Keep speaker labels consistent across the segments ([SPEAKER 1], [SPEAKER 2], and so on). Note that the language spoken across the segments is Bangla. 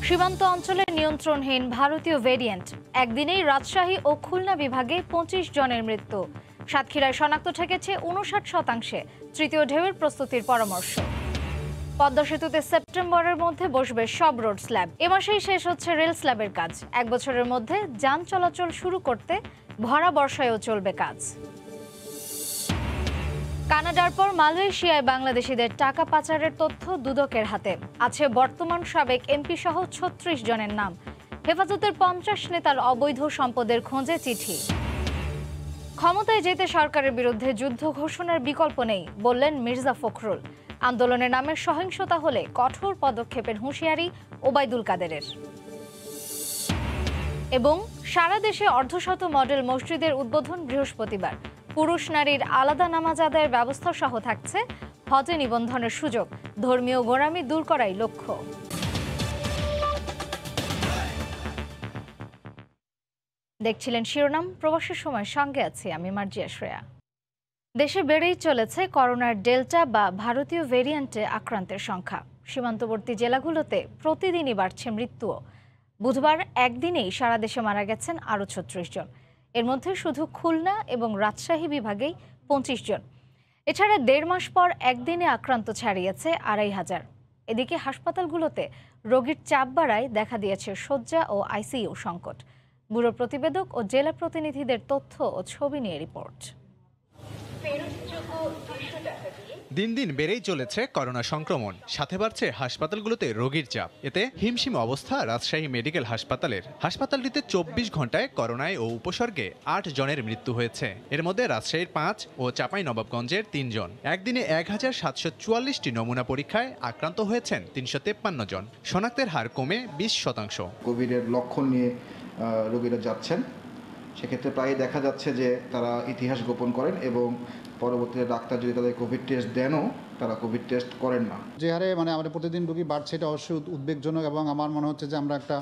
[SPEAKER 1] সীমান্ত অঞ্চলে নিয়ন্ত্রণহীন ভারতীয় ভেরিয়েন্ট, একদিনেই রাজশাহী ও খুলনা বিভাগে ২৫ জনের মৃত্যু। সাতক্ষীরায় শনাক্ত ঠেকেছে ৫৯%। তৃতীয় ঢেউয়ের প্রস্তুতির পরামর্শ। পদ্মা সেতুতে সেপ্টেম্বরের মধ্যে বসবে সব রোড স্ল্যাব। এ মাসেই শেষ হচ্ছে রেল স্ল্যাবের কাজ। ১ বছরের মধ্যে যান চলাচল শুরু করতে ভরা বর্ষায়ও চলবে কাজ। কানাডার পর মালয়েশিয়ায় বাংলাদেশিদের টাকা পাচারের তথ্য দুদকের হাতে। আছে বর্তমান সাবেক এমপি সহ ৩৬ জনের নাম। হেফাজতের ৫০ নেতার অবৈধ সম্পদের খোঁজে চিঠি। ক্ষমতায় যেতে সরকারের বিরুদ্ধে যুদ্ধ ঘোষণার বিকল্প নেই, বললেন মির্জা ফখরুল। আন্দোলনের নামে সহিংসতা হলে কঠোর পদক্ষেপের হুঁশিয়ারি ওবায়দুল কাদেরের। এবং সারা দেশে অর্ধশত মডেল মসজিদের উদ্বোধন বৃহস্পতিবার। পুরুষ নারীর আলাদা নামাজ আদায়ের ব্যবস্থা সহ থাকছে হজে নিবন্ধনের সুযোগ। ধর্মীয় গোঁড়ামি দূর করাই লক্ষ্য। দেখছিলেন শিরোনাম। প্রবাসের সময় সঙ্গে আছি আমি মার্জিয়া শ্রেয়া। দেশে বেড়েই চলেছে করোনার ডেল্টা বা ভারতীয় ভেরিয়েন্টে আক্রান্তের সংখ্যা। সীমান্তবর্তী জেলাগুলোতে প্রতিদিনই বাড়ছে মৃত্যুও। বুধবার একদিনেই সারা দেশে মারা গেছেন আরও ৩৬ জন। এর মধ্যে শুধু খুলনা এবং রাজশাহী বিভাগেই ২৫ জন। এছাড়া ১.৫ মাস পর একদিনে আক্রান্ত ছাড়িয়েছে ২৫০০। এদিকে হাসপাতালগুলোতে রোগীর চাপ বাড়ায় দেখা দিয়েছে শয্যা ও আইসিইউ সংকট। ব্যুরো প্রতিবেদক ও জেলা প্রতিনিধিদের তথ্য ও ছবি নিয়ে রিপোর্ট।
[SPEAKER 2] দিন দিন বেড়েই চলেছে করোনা সংক্রমণ, সাথে বাড়ছে হাসপাতালগুলোতে রোগীর চাপ। এতে হিমশিম অবস্থা রাজশাহী মেডিকেল হাসপাতালের। হাসপাতালটিতে ২৪ ঘন্টায় করোনায় ও উপসর্গে ৮ জনের মৃত্যু হয়েছে। এর মধ্যে রাজশাহীর ৫ ও চাঁপাইনবাবগঞ্জের ৩ জন। একদিনে ১,৭৪৪টি নমুনা পরীক্ষায় আক্রান্ত হয়েছেন ৩৫৩ জন। শনাক্তের হার কমে ২০%।
[SPEAKER 3] কোভিডের লক্ষণ নিয়ে রোগীরা যাচ্ছেন, সেক্ষেত্রে প্রায় দেখা যাচ্ছে যে তারা ইতিহাস গোপন করেন এবং পরবর্তীতে ডাক্তার যদি তাদের কোভিড টেস্ট দেনও তারা কোভিড টেস্ট করেন না।
[SPEAKER 4] যে হারে আমাদের প্রতিদিন রোগী বাড়ছে, এটা অবশ্যই উদ্বেগজনক এবং আমার মনে হচ্ছে যে আমরা একটা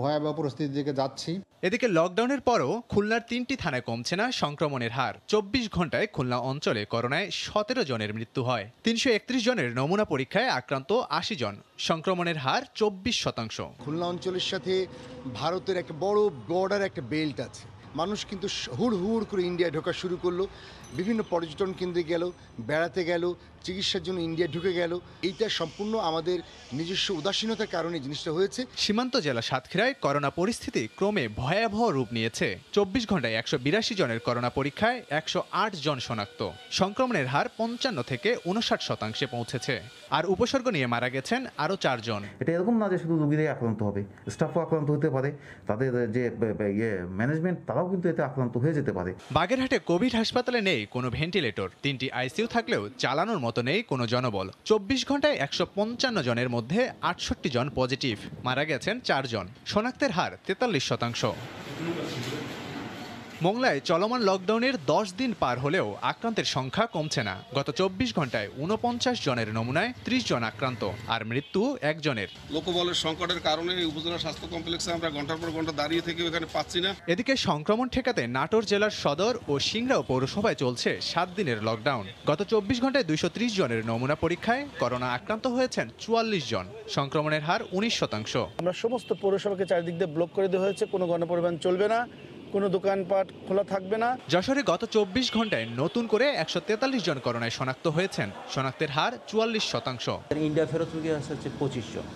[SPEAKER 4] ভয়াবহ পরিস্থিতির দিকে যাচ্ছি।
[SPEAKER 2] এদিকে লকডাউনের পরও খুলনার ৩টি থানায় কমছে না সংক্রমণের হার। ২৪ ঘন্টায় খুলনা অঞ্চলে করোনায় ১৭ জনের মৃত্যু হয়। ৩৩১ জনের নমুনা পরীক্ষায় আক্রান্ত ৮০ জন। সংক্রমণের হার ২৪%।
[SPEAKER 5] খুলনা অঞ্চলের সাথে ভারতের একটা বড় বর্ডার একটা বেল্ট আছে। মানুষ কিন্তু হুড় করে ইন্ডিয়া ঢোকা শুরু করলো। বিভিন্ন পর্যটন কেন্দ্রে গেল, বেড়াতে গেল, চিকিৎসার জন্য ইন্ডিয়া ঢুকে গেল। এইটা সম্পূর্ণ আমাদের নিজস্ব উদাসীনতার কারণে জিনিসটা হয়েছে।
[SPEAKER 2] সীমান্ত জেলা সাতক্ষীরায় করোনা পরিস্থিতি ক্রমে ভয়াবহ রূপ নিয়েছে। ২৪ ঘন্টায় ১৮২ জনের করোনা পরীক্ষায় ১০৮ জন শনাক্ত। সংক্রমণের হার ৫৫ থেকে ৫৯% পৌঁছেছে। আর উপসর্গ নিয়ে মারা গেছেন আরও ৪ জন।
[SPEAKER 6] এটা এরকম না যে শুধু রোগীরাই আক্রান্ত হবে, স্টাফও আক্রান্ত হতে পারে, তাদের যে ম্যানেজমেন্ট তারাও কিন্তু এতে আক্রান্ত হয়ে যেতে পারে।
[SPEAKER 2] বাগেরহাটে কোভিড হাসপাতালে নেই কোনো ভেন্টিলেটর। ৩টি আইসিইউ থাকলেও চালানোর মতো নেই কোনো জনবল। ২৪ ঘন্টায় ১৫৫ জনের মধ্যে ৬৮ জন পজিটিভ। মারা গেছেন ৪ জন। শনাক্তের হার ৪৩%। মোংলায় চলমান লকডাউনের ১০ দিন পার হলেও আক্রান্তের সংখ্যা কমছে না। গত ২৪ ঘন্টায় ৪৯ জনের নমুনায় ৩০ জন আক্রান্ত, আর মৃত্যু ১ জনের।
[SPEAKER 7] লোকবলের সংকটের কারণে উপজেলা স্বাস্থ্য কমপ্লেক্সে আমরা ঘন্টার পর ঘন্টা দাঁড়িয়ে থেকে এখানে পাচ্ছি না।
[SPEAKER 2] এদিকে সংক্রমণ ঠেকাতে নাটোর জেলার সদর ও সিংড়াও পৌরসভায় চলছে ৭ দিনের লকডাউন। গত ২৪ ঘন্টায় ২৩০ জনের নমুনা পরীক্ষায় করোনা আক্রান্ত হয়েছেন ৪৪ জন। সংক্রমণের হার ১৯%।
[SPEAKER 8] আমরা সমস্ত পৌরসভাকে চারিদিক দিয়ে ব্লক করে দেওয়া হয়েছে। কোনো গণপরিবহন চলবে না, কোনো দোকানপাট খোলা থাকবে না।
[SPEAKER 2] যশোরে গত ২৪ ঘন্টায় নতুন করে ১৪৩ জন করোনায় শনাক্ত হয়েছেন। শনাক্তের হার ৪৪%।
[SPEAKER 9] ইন্ডিয়া ফেরত রোগী আছে ২৫ জন।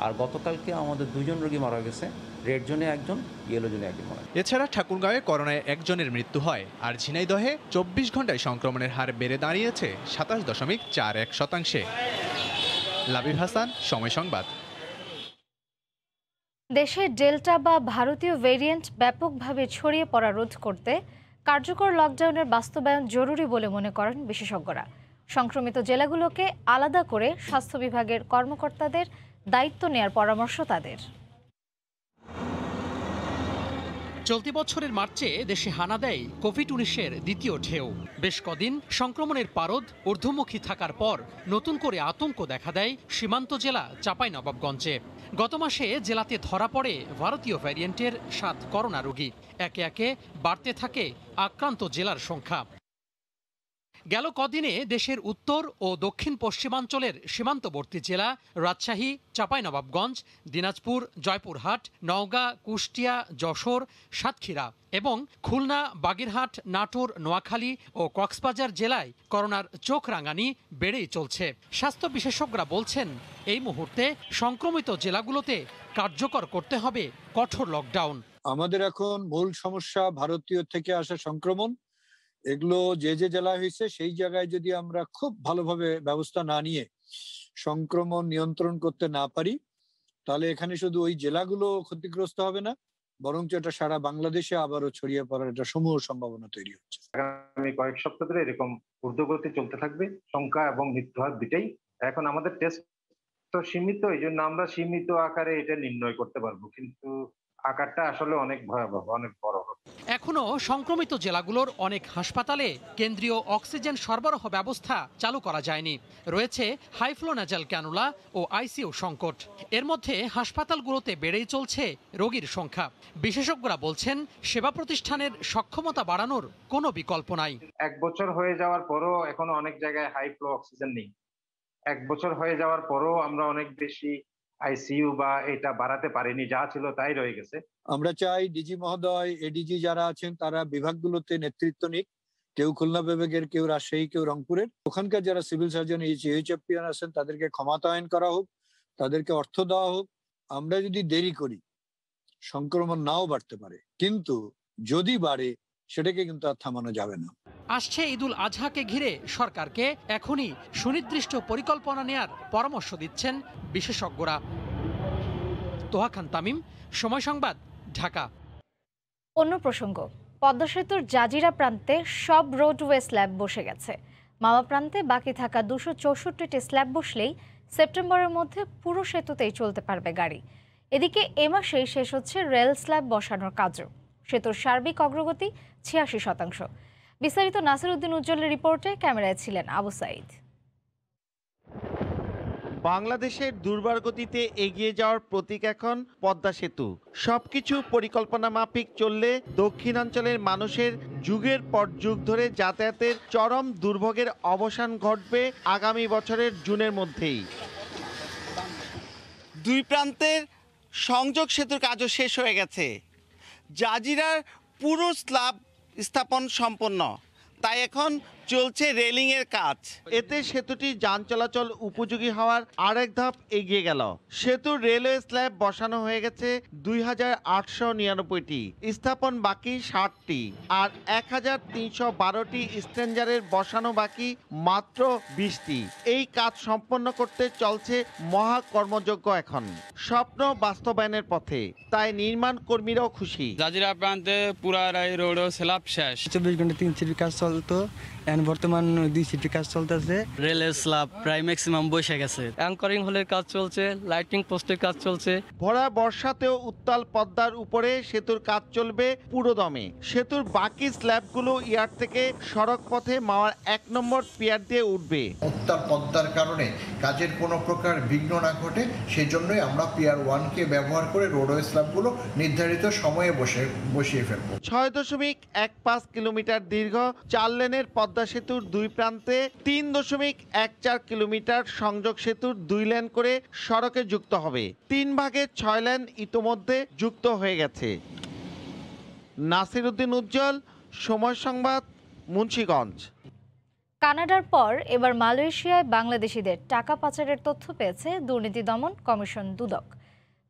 [SPEAKER 9] আর গতকালকে আমাদের ২ জন রোগী মারা গেছে। রেড জোনে ১ জন, ইয়েলো জোনে ১ জন মারা গেছে।
[SPEAKER 2] এছাড়া ঠাকুরগাঁওয়ে করোনায় ১ জনের মৃত্যু হয়। আর ঝিনাইদহে ২৪ ঘন্টায় সংক্রমণের হার বেড়ে দাঁড়িয়েছে ২৭.৪১%। লাবিব হাসান, সময় সংবাদ।
[SPEAKER 1] দেশে ডেল্টা বা ভারতীয় ভেরিয়েন্ট ব্যাপকভাবে ছড়িয়ে পড়া রোধ করতে কার্যকর লকডাউনের বাস্তবায়ন জরুরি বলে মনে করেন বিশেষজ্ঞরা। সংক্রমিত জেলাগুলোকে আলাদা করে স্বাস্থ্য বিভাগের কর্মকর্তাদের দায়িত্ব নেয়ার পরামর্শ তাদের।
[SPEAKER 10] চলতি বছরের মার্চে দেশে হানা দেয় কোভিড-১৯-এর দ্বিতীয় ঢেউ। বেশ কদিন সংক্রমণের পারদ ঊর্ধ্বমুখী থাকার পর নতুন করে আতঙ্ক দেখা দেয় সীমান্ত জেলা চাঁপাইনবাবগঞ্জে। গত মাসে জেলাতে ধরা পড়ে ভারতীয় ভ্যারিয়েন্টের ৭ করোনা রোগী। একে একে বাড়তে থাকে আক্রান্ত জেলার সংখ্যা। গেল কদিনে দেশের উত্তর ও দক্ষিণ পশ্চিমাঞ্চলের সীমান্তবর্তী জেলা রাজশাহী, চাঁপাইনবাবগঞ্জ, দিনাজপুর, জয়পুরহাট, নওগাঁ, কুষ্টিয়া, যশোর, সাতক্ষীরা এবং খুলনা, বাগেরহাট, নাটোর, নোয়াখালী ও কক্সবাজার জেলায় করোনার চোখ রাঙানি বেড়েই চলছে। স্বাস্থ্য বিশেষজ্ঞরা বলছেন, এই মুহূর্তে সংক্রমিত জেলাগুলোতে কার্যকর করতে হবে কঠোর লকডাউন।
[SPEAKER 11] আমাদের এখন মূল সমস্যা ভারতীয় থেকে আসা সংক্রমণ। এগুলো যে জেলায় হয়েছে সেই জায়গায় যদি আমরা খুব ভালোভাবে ব্যবস্থা না নিয়ে সংক্রমণ নিয়ন্ত্রণ করতে না পারি, তাহলে এখানে শুধু ওই জেলাগুলো ক্ষতিগ্রস্ত হবে না, বরঞ্চ এটা সারা বাংলাদেশে আবারও ছড়িয়ে পড়ার একটা সমূহ সম্ভাবনা তৈরি হচ্ছে।
[SPEAKER 12] আগামী কয়েক সপ্তাহ ধরে এরকম ঊর্ধ্বগতি চলতে থাকবে, সংখ্যা এবং মৃত্যুহার দুটাই। এখন আমাদের টেস্ট তো সীমিত, এই জন্য আমরা সীমিত আকারে এটা নির্ণয় করতে পারবো, কিন্তু আকারটা আসলে অনেক ভয়াবহ, অনেক বড় হবে।
[SPEAKER 10] এখনো সংক্রমিত জেলাগুলোর অনেক হাসপাতালে কেন্দ্রীয় অক্সিজেন সরবরাহ ব্যবস্থা চালু করা যায়নি। রয়েছে হাইফ্লো ন্যাজাল ক্যানুলা ও আইসিইউ সংকট। এর মধ্যে হাসপাতালগুলোতে বেড়েই চলছে রোগীর সংখ্যা। বিশেষজ্ঞরা বলছেন, সেবা প্রতিষ্ঠানের সক্ষমতা বাড়ানোর কোনো বিকল্প নাই।
[SPEAKER 12] 1 বছর হয়ে যাওয়ার পরও এখনো অনেক জায়গায় হাই ফ্লো অক্সিজেন নেই। 1 বছর হয়ে যাওয়ার পরও আমরা অনেক বেশি আইসিইউ বা এটা বাড়াতে পারিনি, যা ছিল তাই রয়ে গেছে।
[SPEAKER 11] আমরা চাই ডিজি মহোদয়, এডিজি যারা আছেন তারা বিভাগগুলোতে নেতৃত্ব নিক, কেউ খুলনা বিভাগের, কেউ রাজশাহী, কেউ রংপুরের। ওখানকার যারা সিভিল সার্জন এইচএফপিএন আছেন তাদেরকে ক্ষমতায়ন করা হোক, তাদেরকে অর্থ দেওয়া হোক। আমরা যদি দেরি করি সংক্রমণ নাও বাড়তে পারে, কিন্তু যদি বাড়ে সেটাকে কিন্তু আর থামানো যাবে না।
[SPEAKER 10] আসছে ঈদুল আজহাকে ঘিরে সরকারকে এখনই সুনির্দিষ্ট পরিকল্পনা নেয়ার পরামর্শ দিচ্ছেন বিশেষজ্ঞরা। তোহা খান তামিম, সময় সংবাদ, ঢাকা।
[SPEAKER 1] অন্য প্রসঙ্গ, পদ্মা সেতুর জাজিরা প্রান্তে সব রোডওয়ে স্ল্যাব বসে গেছে। মাওয়া প্রান্তে বাকি থাকা 264টি স্ল্যাব বসলেই সেপ্টেম্বরের মধ্যে পুরো সেতুতেই চলতে পারবে গাড়ি। এদিকে এ মাসেই শেষ হচ্ছে রেল স্ল্যাব বসানোর কাজও। সেতুর সার্বিক অগ্রগতি 86%। বিস্তারিত নাসির উদ্দিন উজ্জ্বলের রিপোর্টে, ক্যামেরায় ছিলেন আবু সাইদ।
[SPEAKER 13] বাংলাদেশের দুর্বার গতিতে এগিয়ে যাওয়ার প্রতীক এখন পদ্মা সেতু। সবকিছু পরিকল্পনা মাফিক চললে দক্ষিণাঞ্চলের মানুষের যুগের পর যুগ ধরে যাতায়াতের চরম দুর্ভোগের অবসান ঘটবে আগামী বছরের জুনের মধ্যেই। দুই প্রান্তের সংযোগ সেতুর কাজও শেষ হয়ে গেছে। জাজিরার পুরো স্ল্যাব স্থাপন সম্পন্ন, তাই এখন চলছে রেলিং এর কাজ। এতে সেতুটি যান চলাচল উপযোগী হওয়ার আরেক ধাপ এগিয়ে গেল। সেতুর রেলওয়ে স্ল্যাব বসানো হয়ে গেছে 2899টি, স্থাপন বাকি 60টি, আর 1312টি স্ট্রেঞ্জারের বসানো বাকি মাত্র 20টি। এই কাজ সম্পন্ন করতে চলছে মহা কর্মযজ্ঞ। এখন স্বপ্ন বাস্তবায়নের পথে, তাই নির্মাণ কর্মীরাও খুশি।
[SPEAKER 14] জাজিরা প্রান্তে পুরা রোড স্ল্যাব শেষ, 24 ঘন্টা 3 সিটির কাজ চলতো, বর্তমান 2 সিটির কাজ চলতেছে। রেলের স্ল্যাব প্রায় ম্যাক্সিমাম বসে গেছে, অ্যাঙ্করিং হলের কাজ চলছে, লাইটিং পোস্টের কাজ চলছে।
[SPEAKER 13] ভরা বর্ষাতেও উত্তাল পদ্মার উপরে সেতুর কাজ চলবে পুরো দমে। সেতুর বাকি স্ল্যাবগুলো ইয়ার্ড থেকে সড়ক পথে মাওয়ার 1 নম্বর পিয়ার দিয়ে উঠবে।
[SPEAKER 15] উত্তাল পদ্মার কারণে কাজের কোনো প্রকার বিঘ্ন না ঘটে, সেই জন্যই আমরা পিয়ার 1কে ব্যবহার করে রোডওয়ে স্ল্যাবগুলো নির্ধারিত সময়ে বসিয়ে ফেলব।
[SPEAKER 13] 6.15 কিলোমিটার দীর্ঘ 4 লেনের পদ্মা সেতুর দুই প্রান্তে 3.14 কিলোমিটার সংযোগ সেতুর 2 লেন করে সড়কে যুক্ত হবে। 3 ভাগে 6 লেন ইতোমধ্যে যুক্ত হয়ে গেছে। নাসির উদ্দিন উজ্জ্বল, সময় সংবাদ, মুন্সিগঞ্জ।
[SPEAKER 1] কানাডার পর এবার মালয়েশিয়ায় বাংলাদেশিদের টাকা পাচারের তথ্য পেয়েছে দুর্নীতি দমন কমিশন দুদক।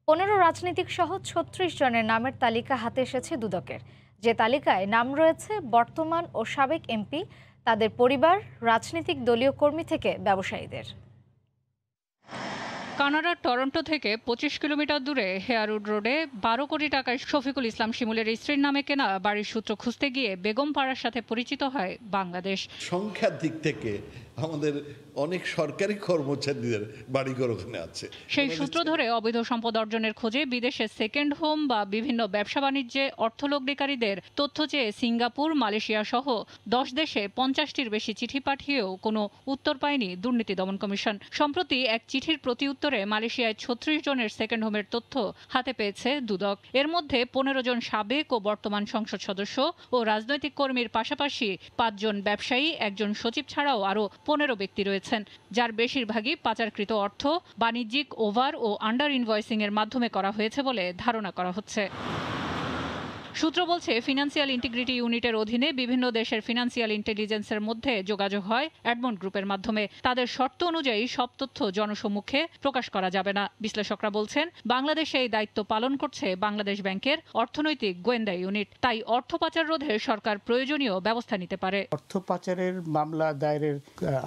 [SPEAKER 1] 15 রাজনীতিক সহ 36 জনের নামের তালিকা হাতে এসেছে দুদকের, যে তালিকায় নাম রয়েছে বর্তমান ও সাবেক এমপি, তাদের পরিবার, রাজনৈতিক দলীয় কর্মী থেকে ব্যবসায়ীদের।
[SPEAKER 16] কানাডার টরন্টো থেকে 25 কিলোমিটার দূরে হেয়ারউড রোডে 12 কোটি টাকায় শফিকুল ইসলাম শিমুলের স্ত্রীর নামে কেনা বাড়ির সূত্র খুঁজতে গিয়ে বেগম পাড়ার সাথে পরিচিত হয় বাংলাদেশ।
[SPEAKER 17] সংখ্যার দিক থেকে আমাদের অনেক সরকারি কর্মচারীদের বাড়িঘর ওখানে আছে।
[SPEAKER 16] সেই সূত্র ধরে অবৈধ সম্পদ অর্জনের খোঁজে বিদেশে সেকেন্ড হোম বা বিভিন্ন ব্যবসা বাণিজ্যে অর্থলগ্নিকারীদের তথ্য চেয়ে সিঙ্গাপুর, মালয়েশিয়া সহ 10 দেশে 50টির বেশি চিঠি পাঠিয়েও কোনো উত্তর পায়নি দুর্নীতি দমন কমিশন। সম্প্রতি এক চিঠির প্রতি উত্তরে মালয়েশিয়ায় 36 জনের সেকেন্ড হোমের তথ্য হাতে পেয়েছে দুদক। এর মধ্যে 15 জন সাবেক ও বর্তমান সংসদ সদস্য ও রাজনৈতিক কর্মীর পাশাপাশি 5 জন ব্যবসায়ী, একজন সচিব ছাড়াও আরও 15 ব্যক্তি রয়েছেন, যার বেশিরভাগই পাচারকৃত অর্থ বাণিজ্যিক ওভার ও আন্ডার ইনভয়েসিং এর মাধ্যমে করা হয়েছে বলে ধারণা করা হচ্ছে। সূত্র বলছে, ফিনান্সিয়াল ইন্টিগ্রিটি ইউনিটের অধীনে বিভিন্ন দেশের ফিনান্সিয়াল ইন্টেলিজেন্সের মধ্যে যোগাযোগ হয় অ্যাডমন্ড গ্রুপের মাধ্যমে। তাদের শর্ত অনুযায়ী সব তথ্য জনসম্মুখে প্রকাশ করা যাবে না। বিশ্লেষকরা বলছেন, বাংলাদেশে এই দায়িত্ব পালন করছে বাংলাদেশ ব্যাংকের অর্থনৈতিক গোয়েন্দা ইউনিট। তাই অর্থ পাচার রোধে সরকার প্রয়োজনীয় ব্যবস্থা নিতে পারে।
[SPEAKER 18] অর্থ পাচারের মামলা দায়েরের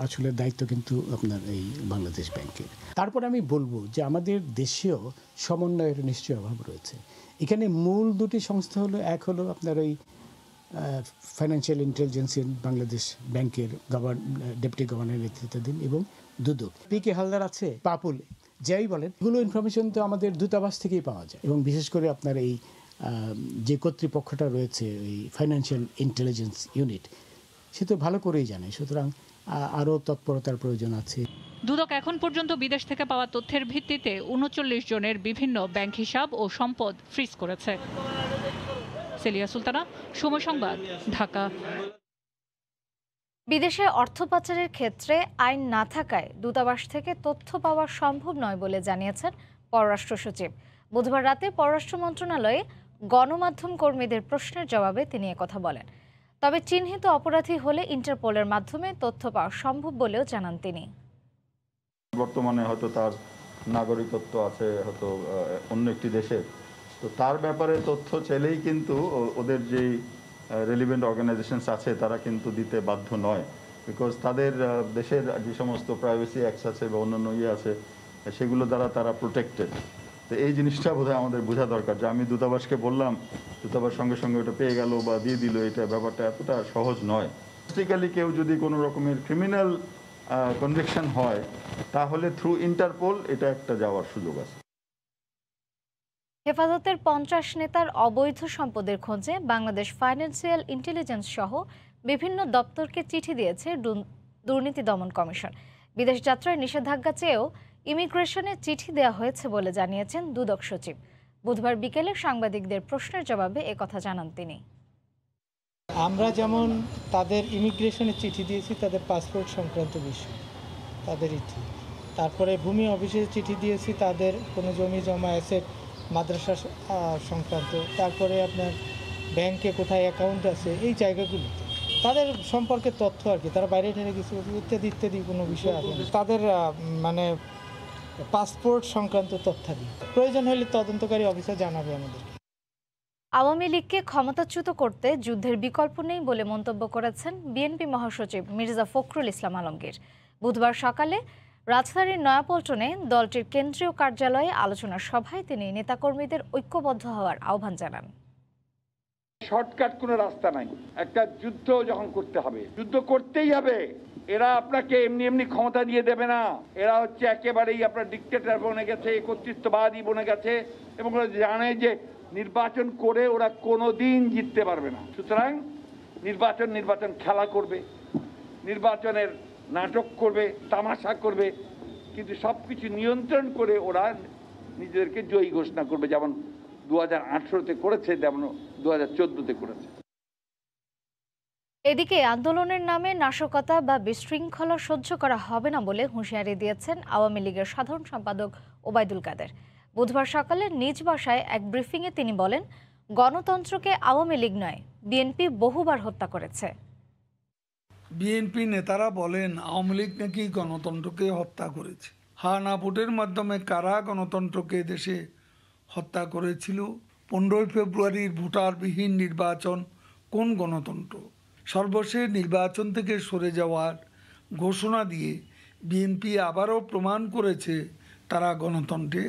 [SPEAKER 18] আসলে দায়িত্ব কিন্তু আপনার এই বাংলাদেশ ব্যাংকের। তারপর আমি বলবো যে আমাদের দেশেও সমন্বয়ের নিশ্চয়ই অভাব রয়েছে। এখানে মূল দুটি সংস্থা হলো, এক হলো আপনার ওই ফাইন্যান্সিয়াল ইন্টেলিজেন্স বাংলাদেশ ব্যাংকের ডেপুটি গভর্নর নেতৃত্বাধীন এবং দুদক। পি.কে হালদার আছে, পাপুল, যাই বলেন, এগুলো ইনফরমেশন তো আমাদের দূতাবাস থেকেই পাওয়া যায়। এবং বিশেষ করে আপনার এই যে কর্তৃপক্ষটা রয়েছে ওই ফাইন্যান্সিয়াল ইন্টেলিজেন্স ইউনিট, সে তো ভালো করেই জানে। সুতরাং আরও তৎপরতার প্রয়োজন আছে।
[SPEAKER 16] দুদক এখন পর্যন্ত বিদেশ থেকে পাওয়া তথ্যের ভিত্তিতে 39 জনের বিভিন্ন ব্যাংক হিসাব ও সম্পদ ফ্রিজ করেছে। সেলিয়া সুলতানা, সময় সংবাদ, ঢাকা।
[SPEAKER 1] বিদেশে অর্থ পাচারের ক্ষেত্রে আইন না থাকায় দূতাবাস থেকে তথ্য পাওয়া সম্ভব নয় বলে জানিয়েছেন পররাষ্ট্র সচিব। বুধবার রাতে পররাষ্ট্র মন্ত্রণালয়ে গণমাধ্যম কর্মীদের প্রশ্নের জবাবে তিনি একথা বলেন। তবে চিহ্নিত অপরাধী হলে ইন্টারপোলের মাধ্যমে তথ্য পাওয়া সম্ভব বলেও জানান তিনি।
[SPEAKER 19] বর্তমানে হয়তো তার নাগরিকত্ব আছে হয়তো অন্য একটি দেশের, তো তার ব্যাপারে তথ্য চাইলেই কিন্তু ওদের যেই রেলিভেন্ট অর্গানাইজেশনস আছে তারা কিন্তু দিতে বাধ্য নয়, বিকজ তাদের দেশের যে সমস্ত প্রাইভেসি অ্যাক্টস আছে বা অন্যান্য আছে সেগুলো দ্বারা তারা প্রোটেক্টেড। তো এই জিনিসটা বোধহয় আমাদের বোঝা দরকার যে আমি দূতাবাসকে বললাম, দূতাবাস সঙ্গে সঙ্গে ওটা পেয়ে গেল বা দিয়ে দিল, এটা ব্যাপারটা এতটা সহজ নয়। বেসিক্যালি কেউ যদি কোনো রকমের ক্রিমিনাল কনভিকশন হয় তাহলে থ্রু ইন্টারপোল এটা একটা যাওয়ার সুযোগ আছে।
[SPEAKER 1] হেফাজতের 50 নেতার অবৈধ সম্পদের খোঁজে বাংলাদেশ ফাইন্যান্সিয়াল ইন্টেলিজেন্স সহ বিভিন্ন দপ্তরকে চিঠি দিয়েছে দুর্নীতি দমন কমিশন। বিদেশ যাত্রায় নিষেধাজ্ঞা চেয়েও ইমিগ্রেশনে চিঠি দেওয়া হয়েছে বলে জানিয়েছেন দুদক সচিব। বুধবার বিকেলে সাংবাদিকদের প্রশ্নের জবাবে একথা জানান তিনি।
[SPEAKER 20] আমরা যেমন তাদের ইমিগ্রেশনে চিঠি দিয়েছি তাদের পাসপোর্ট সংক্রান্ত বিষয়, তাদের ইতি, তারপরে ভূমি অফিসে চিঠি দিয়েছি তাদের কোনো জমি জমা অ্যাসেট মাদ্রাসা সংক্রান্ত, তারপরে আপনার ব্যাংকে কোথায় অ্যাকাউন্ট আছে এই জায়গাগুলিতে তাদের সম্পর্কে তথ্য আর কি, তারা বাইরে ঠেলে কিছু ইত্যাদি ইত্যাদি কোনো বিষয় আছে তাদের মানে পাসপোর্ট সংক্রান্ত তথ্যাদি প্রয়োজন হলে তদন্তকারী অফিসার জানাবে আমাদের।
[SPEAKER 1] আওয়ামী লীগকে ক্ষমতাচ্যুত করতে যুদ্ধের বিকল্প নেই বলে মন্তব্য করেছেন বিএনপি মহাসচিব মির্জা ফখরুল ইসলাম আলমগীর। বুধবার সকালে রাজধানীর নয়াপল্টনে দলটির কেন্দ্রীয় কার্যালয়ে আলোচনা সভায় তিনি নেতাকর্মীদের ঐক্যবদ্ধ হওয়ার আহ্বান জানান।
[SPEAKER 21] শর্টকাট কোনো রাস্তা নাই, একটা যুদ্ধ যখন করতে হবে যুদ্ধ করতেই হবে। এরা আপনাকে এমনি এমনি ক্ষমতা দিয়ে দেবে না, এরা হচ্ছে একেবারেই আপনার ডিক্টেটর বনে গেছে, কর্তৃত্ববাদী বনে গেছে এবং ওরা জানে যে নির্বাচন করে ওরা কোনোদিন জিততে পারবে না। সুতরাং নির্বাচন খেলা করবে, নির্বাচনের নাটক করবে, তামাশা করবে, কিন্তু সবকিছু নিয়ন্ত্রণ করে ওরা নিজেদেরকে জয়ী ঘোষণা করবে, যেমন 2018-তে করেছে, যেমন 2014-তে করেছে।
[SPEAKER 1] এদিকে আন্দোলনের নামে নাশকতা বা বিশৃঙ্খলা সহ্য করা হবে না বলে হুঁশিয়ারি দিয়েছেন আওয়ামী লীগের সাধারণ সম্পাদক ওবায়দুল কাদের। বুধবার সকালে নিজ বাসায় এক ব্রিফিংয়ে তিনি বলেন, গণতন্ত্রকে আওয়ামী লীগ নয় বিএনপি বহুবার হত্যা করেছে।
[SPEAKER 22] বিএনপি নেতারা বলেন আওয়ামী লীগ নাকি গণতন্ত্রকে হত্যা করেছে। হা না ভোটের মাধ্যমে কারা গণতন্ত্রকে দেশে হত্যা করেছিল? 15 ফেব্রুয়ারির ভোটারবিহীন নির্বাচন কোন গণতন্ত্র? সর্বশেষ নির্বাচন থেকে সরে যাওয়ার ঘোষণা দিয়ে বিএনপি আবারও প্রমাণ করেছে তারা গণতন্ত্রে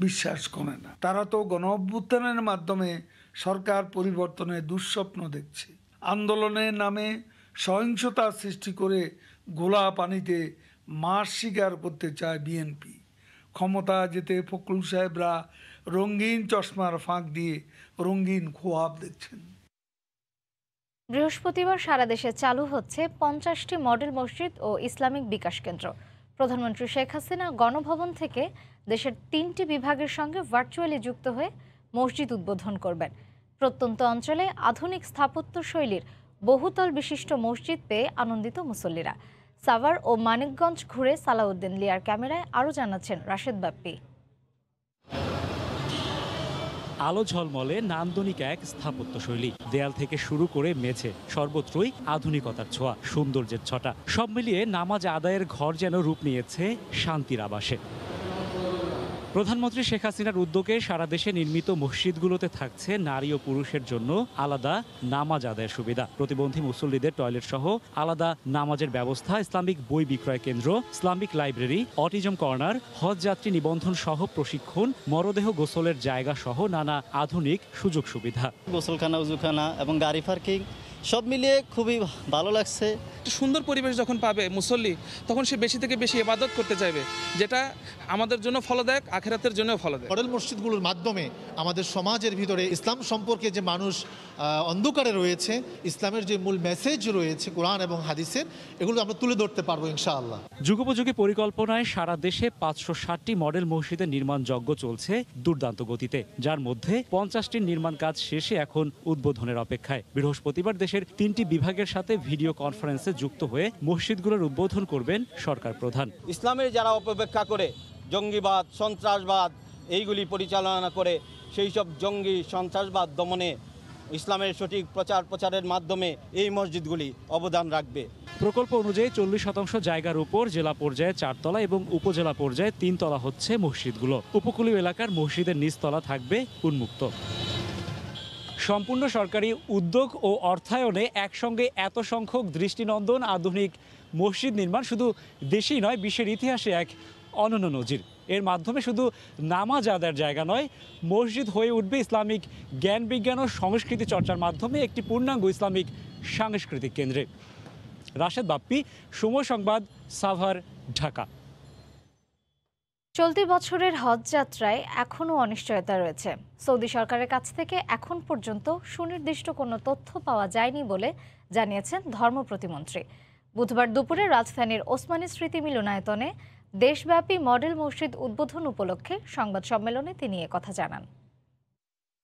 [SPEAKER 22] বিশ্বাস করে না। তারা তো গণ-অভ্যুত্থানের মাধ্যমে সরকার পরিবর্তনের দুঃস্বপ্ন দেখছে। আন্দোলনের নামে সহিংসতা সৃষ্টি করে গোলা পানিতে মাছ শিকার করতে চায় বিএনপি। ক্ষমতা যেতে ফখরুল সাহেবরা রঙিন চশমার ফাঁক দিয়ে রঙিন খোয়াব দেখছেন।
[SPEAKER 1] বৃহস্পতিবার সারা দেশে চালু হচ্ছে 50টি মডেল মসজিদ ও ইসলামিক বিকাশ কেন্দ্র। প্রধানমন্ত্রী শেখ হাসিনা গণভবন থেকে দেশের 3টি বিভাগের সঙ্গে ভার্চুয়ালি যুক্ত হয়ে মসজিদ উদ্বোধন করবেন। প্রত্যন্ত অঞ্চলে আধুনিক স্থাপত্য শৈলীর বহুতল বিশিষ্ট মসজিদ পেয়ে আনন্দিত মুসল্লিরা। সাভার ও মানিকগঞ্জ ঘুরে সালাউদ্দিন লিয়ার ক্যামেরায় আরও জানাচ্ছেন রাশেদ বাপ্পি।
[SPEAKER 3] আলো ঝলমলে নান্দনিক এক স্থাপত্যশৈলী, দেয়াল থেকে শুরু করে মেঝে সর্বত্রই আধুনিকতার ছোঁয়া, সৌন্দর্যের ছটা। সব মিলিয়ে নামাজ আদায়ের ঘর যেন রূপ নিয়েছে শান্তির আবাসে। প্রধানমন্ত্রী শেখ হাসিনার উদ্যোগে সারা দেশে নির্মিত মসজিদগুলোতে থাকছে নারী ও পুরুষের জন্য আলাদা নামাজ আদায়ের সুবিধা, প্রতিবন্ধী মুসল্লিদের টয়লেট সহ আলাদা নামাজের ব্যবস্থা, ইসলামিক বই বিক্রয় কেন্দ্র, ইসলামিক লাইব্রেরি, অটিজম কর্নার, হজ যাত্রী নিবন্ধন সহ প্রশিক্ষণ, মরদেহ গোসলের জায়গা সহ নানা আধুনিক সুযোগ সুবিধা।
[SPEAKER 4] গোসলখানা, উজুখানা এবং গাড়ি পার্কিং সব মিলিয়ে খুবই ভালো লাগছে।
[SPEAKER 23] সুন্দর পরিবেশ যখন পাবে মুসল্লি, তখন সে বেশি থেকে বেশি ইবাদত করতে চাইবে, যেটা আমাদের জন্য ফলদায়ক, আখিরাতের জন্য ফলদায়ক।
[SPEAKER 24] মডেল মসজিদগুলোর মাধ্যমে আমাদের সমাজের ভিতরে ইসলাম সম্পর্কে যে মানুষ অন্ধকারে রয়েছে, ইসলামের যে মূল মেসেজ রয়েছে কোরআন এবং হাদিসের, এগুলো আমরা তুলে ধরতে পারবো ইনশাআল্লাহ।
[SPEAKER 3] যুগোপযোগী পরিকল্পনায় সারা দেশে 560টি মডেল মসজিদের নির্মাণ যজ্ঞ চলছে দুর্দান্ত গতিতে, যার মধ্যে 50টির নির্মাণ কাজ শেষে এখন উদ্বোধনের অপেক্ষায়। বৃহস্পতিবার দেশের 3টি বিভাগের সাথে ভিডিও কনফারেন্সে যুক্ত হয়ে মসজিদগুলোর উদ্বোধন করবেন সরকার প্রধান।
[SPEAKER 4] ইসলামের যারা অপব্যাখ্যা করে, জঙ্গিবাদ, সন্ত্রাসবাদ এইগুলি পরিচালনা করে, সেই সব জঙ্গি সন্ত্রাসবাদ দমনে ইসলামের সঠিক প্রচারের মাধ্যমে এই মসজিদগুলি অবদান রাখবে।
[SPEAKER 3] প্রকল্প অনুযায়ী 40% জায়গার উপর জেলা পর্যায়ে 4 তলা এবং উপজেলা পর্যায়ে 3 তলা হচ্ছে মসজিদগুলো। উপকূলীয় এলাকার মসজিদের নিচতলা থাকবে উন্মুক্ত। সম্পূর্ণ সরকারি উদ্যোগ ও অর্থায়নে একসঙ্গে এত সংখ্যক দৃষ্টিনন্দন আধুনিক মসজিদ নির্মাণ শুধু দেশেই নয়, বিশ্বের ইতিহাসে এক অনন্য নজির। এর মাধ্যমে শুধু নামাজ আদায়ের জায়গা নয়, মসজিদ হয়ে উঠবে ইসলামিক জ্ঞান বিজ্ঞান ও সংস্কৃতি চর্চার মাধ্যমে একটি পূর্ণাঙ্গ ইসলামিক সাংস্কৃতিক কেন্দ্রে। রাশেদ বাপ্পি, সময় সংবাদ, সাভার, ঢাকা।
[SPEAKER 1] চলতি বছরের হজ যাত্রায় এখনও অনিশ্চয়তা রয়েছে। সৌদি সরকারের কাছ থেকে এখন পর্যন্ত সুনির্দিষ্ট কোনো তথ্য পাওয়া যায়নি বলে জানিয়েছেন ধর্ম প্রতিমন্ত্রী। বুধবার দুপুরে রাজধানীর ওসমানী স্মৃতি মিলনায়তনে দেশব্যাপী মডেল মসজিদ উদ্বোধন উপলক্ষে সংবাদ সম্মেলনে তিনি একথা জানান।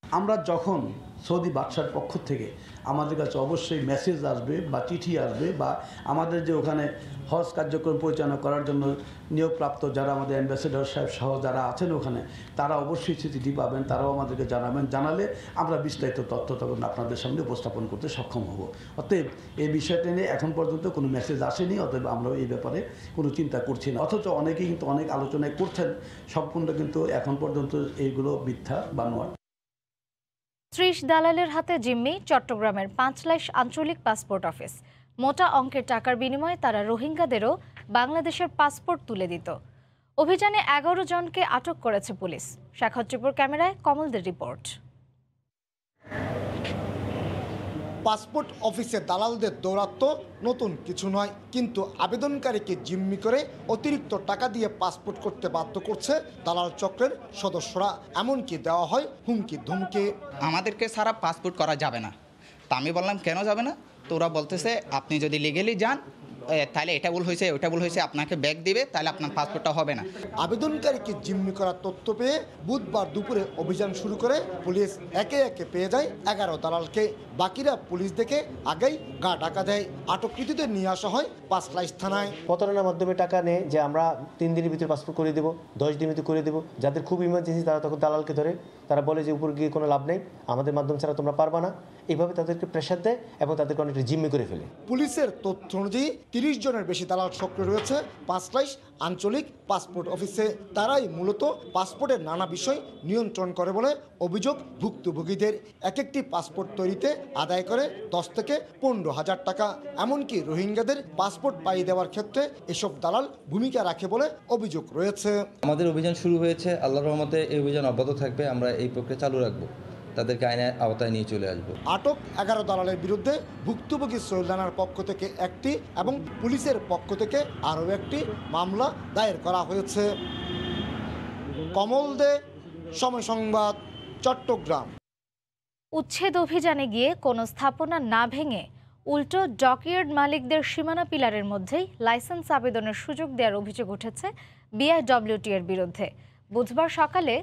[SPEAKER 25] আমরা যখন সৌদি বাদশার পক্ষ থেকে আমাদের কাছে অবশ্যই মেসেজ আসবে বা চিঠি আসবে, বা আমাদের যে ওখানে হজ কার্যক্রম পরিচালনা করার জন্য নিয়োগপ্রাপ্ত যারা আমাদের অ্যাম্বাসেডর সাহেব সহ যারা আছেন ওখানে, তারা অবশ্যই চিঠি পাবেন, তারাও আমাদেরকে জানাবেন। জানালে আমরা বিস্তারিত তথ্য তখন আপনাদের সামনে উপস্থাপন করতে সক্ষম হব। অতএব এই বিষয়টা নিয়ে এখন পর্যন্ত কোনো মেসেজ আসেনি, অতএব আমরা এই ব্যাপারে কোনো চিন্তা করছি না। অথচ অনেকেই কিন্তু অনেক আলোচনায় করছেন, সম্পূর্ণ কিন্তু এখন পর্যন্ত এইগুলো মিথ্যা বানোয়াট।
[SPEAKER 1] 30 দালালের হাতে জিম্মি চট্টগ্রামের 5 লাইশ আঞ্চলিক পাসপোর্ট অফিস। মোটা অঙ্কের টাকার বিনিময়ে তারা রোহিঙ্গাদেরও বাংলাদেশের পাসপোর্ট তুলে দিত। অভিযানে 11 জনকে আটক করেছে পুলিশ। শাখাত্রিপুর ক্যামেরায় কমলদের রিপোর্ট।
[SPEAKER 26] পাসপোর্ট অফিসে দালালদের দৌরাত্ম্য নতুন কিছু নয়, কিন্তু আবেদনকারীকে জিম্মি করে অতিরিক্ত টাকা দিয়ে পাসপোর্ট করতে বাধ্য করছে দালাল চক্রের সদস্যরা। এমনকি দেওয়া হয় হুমকি ধুমকি।
[SPEAKER 27] আমাদেরকে সারা পাসপোর্ট করা যাবে না। তা আমি বললাম কেন যাবে না? তো ওরা বলতেছে আপনি যদি লিগেলি যান তাহলে এটা ভুল হয়েছে, ওটা ভুল হয়েছে, আপনাকে ব্যাক দিবে, তাহলে আপনার পাসপোর্টটা হবে না।
[SPEAKER 26] আবেদনকারীকে জিম্মি করার তথ্য পেয়ে বুধবার দুপুরে অভিযান শুরু করে পুলিশ একে একে পেয়ে যায় 11 দালালকে। বাকিরা পুলিশ দেখে আগেই গা ঢাকা দেয়। আটককৃতদের নিয়ে আসা হয় 5 লাইশ থানায়।
[SPEAKER 28] প্রতারণার মাধ্যমে টাকা নেয় যে আমরা 3 দিনের ভিতরে পাসপোর্ট করে দেবো, 10 দিনের ভিতরে করে দেবো। যাদের খুব ইমার্জেন্সি তারা তখন দালালকে ধরে, তারা বলে যে উপর গিয়ে কোনো লাভ নেই, আমাদের মাধ্যম ছাড়া তোমরা পারবা না। এইভাবে তাদেরকে প্রেশার দেয় এবং তাদেরকে অনেকটা জিম্মি করে ফেলে।
[SPEAKER 26] পুলিশের তথ্য অনুযায়ী 30 জনের বেশি দালাল সক্রিয় রয়েছে 5 লাইশ আঞ্চলিক পাসপোর্ট অফিসে। তারাই মূলত পাসপোর্টের নানা বিষয় নিয়ন্ত্রণ করে বলে অভিযোগ ভুক্তভোগীদের। এক একটি পাসপোর্ট তৈরিতে আদায় করে 10 থেকে 15,000 টাকা। এমনকি রোহিঙ্গাদের পাসপোর্ট পাইয়ে দেওয়ার ক্ষেত্রে এসব দালাল ভূমিকা রাখে বলে অভিযোগ রয়েছে।
[SPEAKER 29] আমাদের অভিযান শুরু হয়েছে, আল্লাহর রহমতে এই অভিযান অব্যাহত থাকবে। আমরা এই প্রক্রিয়া চালু রাখবো।
[SPEAKER 2] তাদেরকে আইনের আওতায় নিয়ে চলে আসবো।
[SPEAKER 26] আটক 11 দালালের বিরুদ্ধে ভুক্তভোগী সোহেল রানার পক্ষ থেকে একটি এবং পুলিশের পক্ষ থেকে আরও একটি মামলা দায়ের করা হয়েছে। কমল দে, সময় সংবাদ, চট্টগ্রাম।
[SPEAKER 1] উচ্ছেদ অভিযানে গিয়ে কোনো স্থাপনা না ভেঙে উল্টো ডকইয়ার্ড মালিকদের সীমানা পিলারের মধ্যেই লাইসেন্স আবেদনের সুযোগ দেওয়ার অভিযোগ উঠেছে বিআইডব্লিউটি এর বিরুদ্ধে। বুধবার সকালে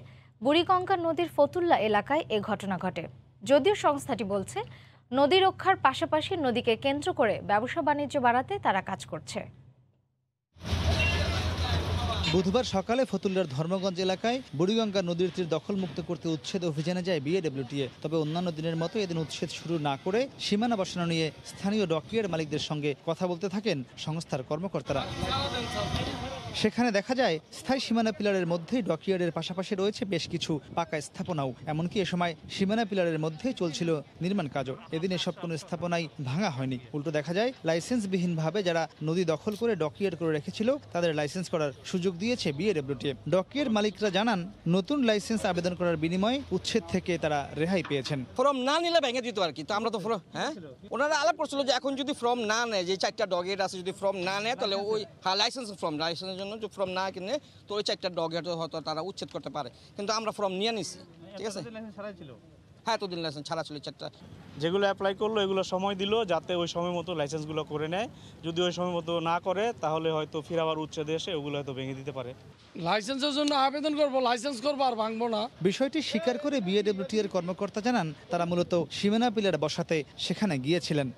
[SPEAKER 1] বুড়িগঙ্গা নদীর ফতুল্লা এলাকায় এ ঘটনা ঘটে। যদিও সংস্থাটি বলছে নদী রক্ষার পাশাপাশি নদীকে কেন্দ্র করে ব্যবসা বাণিজ্য বাড়াতে তারা কাজ করছে।
[SPEAKER 5] বুধবার সকালে ফতুল্লার ধর্মগঞ্জ এলাকায় বুড়িগঙ্গা নদীর তীর দখলমুক্ত করতে উচ্ছেদ অভিযানে যায় বিআইডব্লিউটিএ। তবে অন্যান্য দিনের মতো এদিন উচ্ছেদ শুরু না করে সীমানা বসানো নিয়ে স্থানীয় ডকইয়ার্ড মালিকদের সঙ্গে কথা বলতে থাকেন সংস্থার কর্মকর্তারা। সেখানে দেখা যায় স্থায়ী সীমানা পিলারের মধ্যেই ডকইয়ার্ডের পাশাপাশি রয়েছে বেশ কিছু পাকা স্থাপনাও। এমনকি এ সময় সীমানা পিলারের মধ্যেই চলছিল নির্মাণ কাজও। এদিন এসব কোনো স্থাপনাই ভাঙা হয়নি। উল্টো দেখা যায় লাইসেন্সবিহীনভাবে যারা নদী দখল করে ডকইয়ার্ড করে রেখেছিল তাদের লাইসেন্স করার সুযোগ দিয়েছে বিআইডব্লিউটিএ। ডকইয়ার্ড মালিকরা জানান নতুন লাইসেন্স আবেদন করার বিনিময়ে উচ্ছেদ থেকে তারা রেহাই পেয়েছেন।
[SPEAKER 6] ফর্ম না নিলে ভেঙে দিত আর কি। তো আমরা তো ওনারা আলাপ করছিল যে এখন যদি ফর্ম না নেয়, যে 4টা ডকইয়ার্ড আছে যদি ফর্ম না নেয় তাহলে ওই লাইসেন্সের জন্য যে ফর্ম না কিনে তো ওই 4টা ডকইয়ার্ড হয়তো তারা উচ্ছেদ করতে পারে। কিন্তু আমরা ফর্ম নিয়ে নিছি, ঠিক আছে। হ্যাঁ, এতদিন লাইসেন্স ছাড়া ছিল 4টা।
[SPEAKER 7] যেগুলো অ্যাপ্লাই করলো এগুলো সময় দিল যাতে ওই সময় মতো লাইসেন্সগুলো করে নেয়। যদি ওই সময় মতো না করে তাহলে হয়তো ফির আবার উচ্ছেদে এসে ওগুলো হয়তো ভেঙে দিতে পারে।
[SPEAKER 8] লাইসেন্সের জন্য আবেদন করবো, লাইসেন্স করবো আর ভাঙবো না।
[SPEAKER 5] বিষয়টি স্বীকার করে বিআইডব্লিউটি এর কর্মকর্তা জানান তারা মূলত সীমানা পিলার বসাতে সেখানে গিয়েছিলেন।